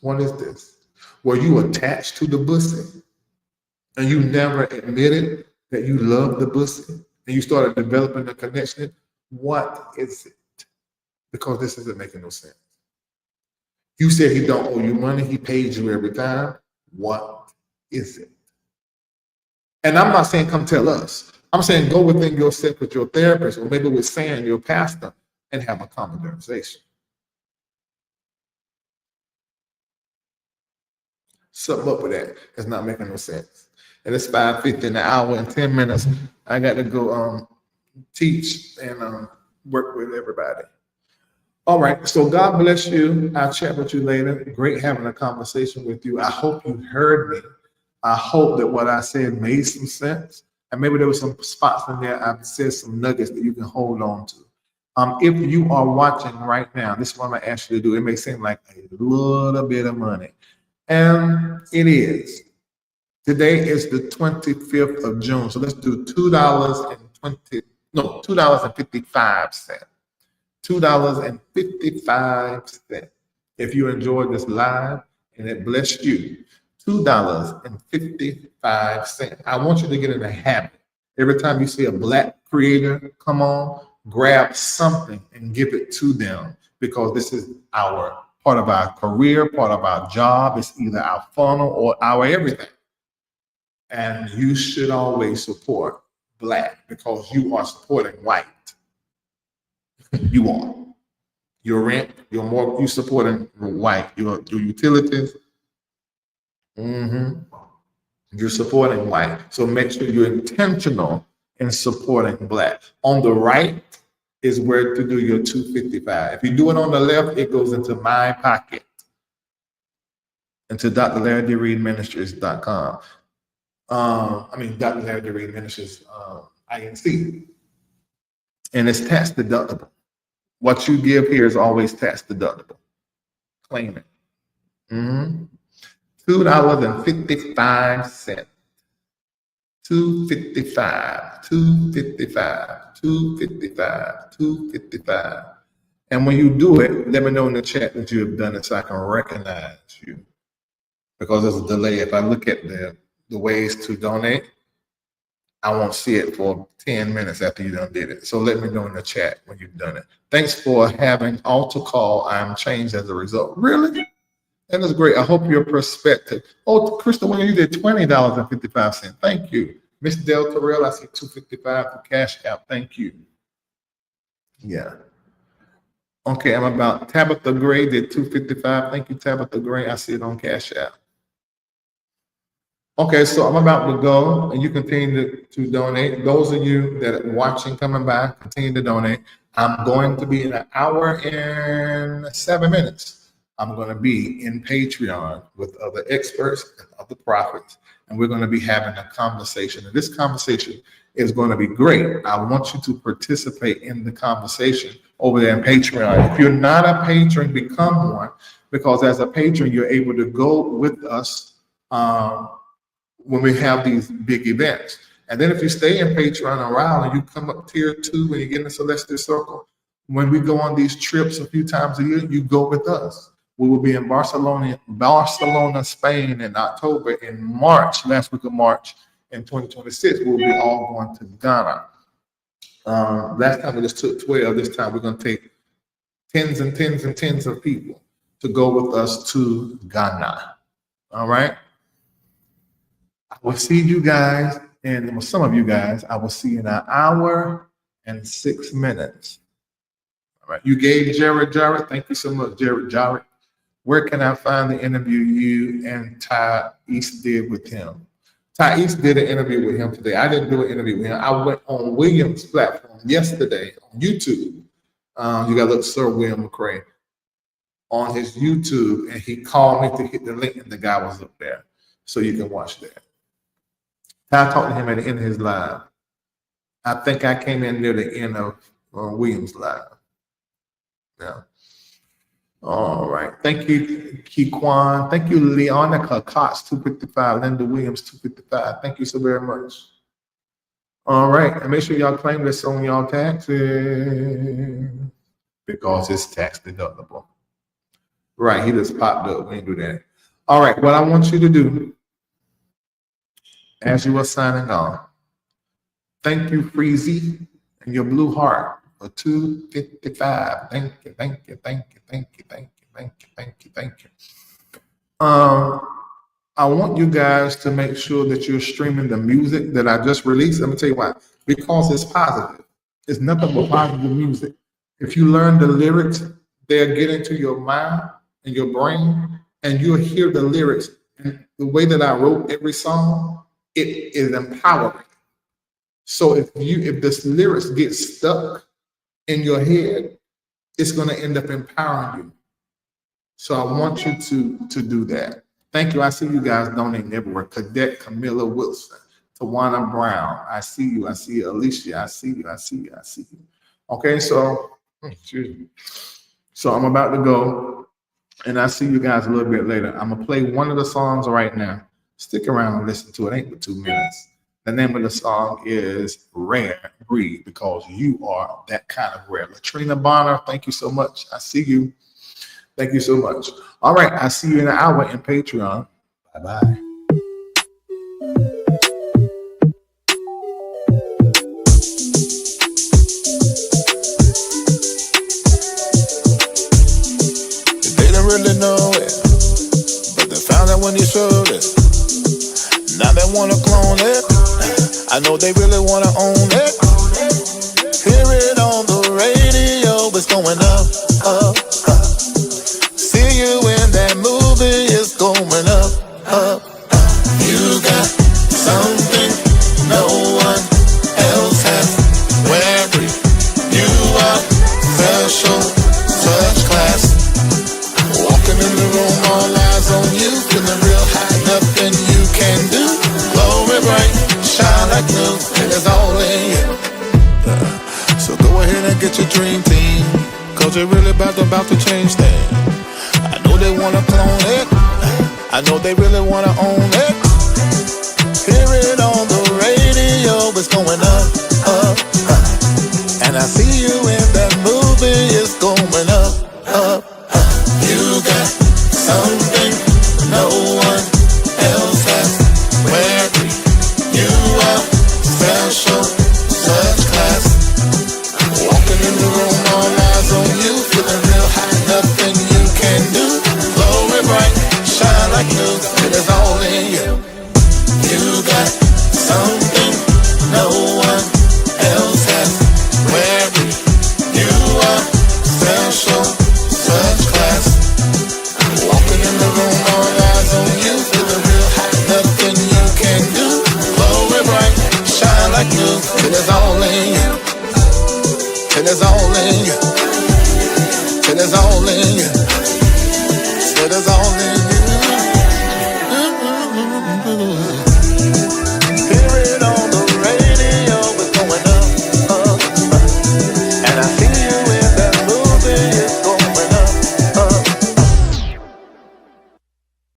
What is this? Were you attached to the pussy and you never admitted that you love the pussy and you started developing a connection? What is it? Because this isn't making no sense. You said he don't owe you money. He paid you every time. What is it? And I'm not saying come tell us. I'm saying go within yourself with your therapist or maybe with Sam, your pastor, and have a conversation. Something up with that. It's not making no sense. And it's 5:50 in an hour and 10 minutes. I got to go teach and work with everybody. All right. So God bless you. I'll chat with you later. Great having a conversation with you. I hope you heard me. I hope that what I said made some sense. And maybe there were some spots in there I've said some nuggets that you can hold on to. If you are watching right now, this is what I'm going to ask you to do. It may seem like a little bit of money. And it is. Today is the 25th of June. So let's do $2.55. $2.55. If you enjoyed this live and it blessed you, $2.55. I want you to get in a habit. Every time you see a Black creator come on, grab something and give it to them, because this is our part of our career, part of our job. It's either our funnel or our everything. And you should always support Black because you are supporting white. You are. Your rent, your mortgage, you supporting white. Your utilities, you're supporting white. So make sure you're intentional in supporting Black. On the right is where to do your $2.55. If you do it on the left, it goes into my pocket, into drlarryreidministries.com. Dr. Larry Reid Ministries, INC. And it's tax deductible. What you give here is always tax deductible. Claim it. $2.55. $2.55. And when you do it, let me know in the chat that you have done it so I can recognize you. Because there's a delay. If I look at the ways to donate, I won't see it for 10 minutes after you done did it. So let me know in the chat when you've done it. Thanks for having altar call. I'm changed as a result. Really? That is great. I hope your perspective. Oh, Crystal, when you did $20.55. Thank you. Miss Del Terrell, I see $2.55 for Cash App. Thank you. Yeah. Okay, I'm about Tabitha Gray did $2.55. Thank you, Tabitha Gray. I see it on Cash App. Okay, so I'm about to go, and you continue to donate. Those of you that are watching, coming back, continue to donate. I'm going to be in an hour and 7 minutes. I'm going to be in Patreon with other experts and other prophets, and we're going to be having a conversation. And this conversation is going to be great. I want you to participate in the conversation over there in Patreon. If you're not a patron, become one, because as a patron, you're able to go with us when we have these big events. And then if you stay in Patreon a while and you come up tier 2 when you get in the Celestial Circle, when we go on these trips a few times a year, you go with us. We will be in Barcelona, Spain in October. In March, last week of March in 2026, we'll be all going to Ghana. Last time we just took 12. This time we're going to take tens and tens and tens of people to go with us to Ghana. All right? I will see you guys, and some of you guys, I will see you in an hour and 6 minutes. All right. You gave Jared. Thank you so much, Jared. Where can I find the interview you and Ty East did with him? Ty East did an interview with him today. I didn't do an interview with him. I went on William's platform yesterday on YouTube. You got to look Sir William McCray on his YouTube, and he called me to hit the link, and the guy was up there. So you can watch that. I talked to him at the end of his live. I think I came in near the end of Williams' live. Yeah. All right. Thank you, Kequan. Thank you, Leonica Cox, $2.55. Linda Williams, $2.55. Thank you so very much. All right, and make sure y'all claim this on y'all taxes because it's tax deductible. Right, he just popped up. We didn't do that. All right, what I want you to do as you are signing off, thank you, Freezy, and your blue heart for 255. Thank you, thank you, thank you, thank you, thank you, thank you, thank you, thank you. I want you guys to make sure that you're streaming the music that I just released. Let me tell you why. Because it's positive. It's nothing but positive music. If you learn the lyrics, they'll get into your mind and your brain, and you'll hear the lyrics. And the way that I wrote every song, it is empowering. So if this lyrics get stuck in your head, it's going to end up empowering you. So I want you to do that. Thank you. I see you guys donating everywhere. Cadet Camilla Wilson, Tawana Brown. I see you. I see you. Alicia. I see you. I see you. I see you. Okay, so excuse me. So I'm about to go, and I'll see you guys a little bit later. I'm gonna play one of the songs right now. Stick around and listen to it. Ain't but 2 minutes. The name of the song is Rare Breed, because you are that kind of rare. Latrina Bonner, thank you so much. I see you. Thank you so much. All right, I see you in an hour in Patreon. Bye-bye. They don't really know it, but they found out when you showed it. Now they wanna clone it. I know they really wanna own it. Hear it on the radio, it's going up, up, up. See you in that movie, it's going up, up, up. You got something no one else has. Where you are special, such class. Walking in the room, all eyes on you, feeling real high, nothing you can do. Glory bright, shine like new, and it's all in you. So go ahead and get your dream team, cause you're really about to change things. I know they wanna clone it, I know they really wanna own it. Hear it on the radio, it's going up, up, up. And I see you in that movie, it's going up, up, up. You got something no one else has. Where you are special, such class. Walking in the room, all eyes on you, feeling real high, nothing you can do. Glory bright, shine like new, it is all in you. You got something no one else has. Where you are special, such class. Walking in the room, all eyes on you, feeling real high, nothing you can do. Glory bright, shine like new, it is all in you. It is all in you. It is all in you. It is all in you.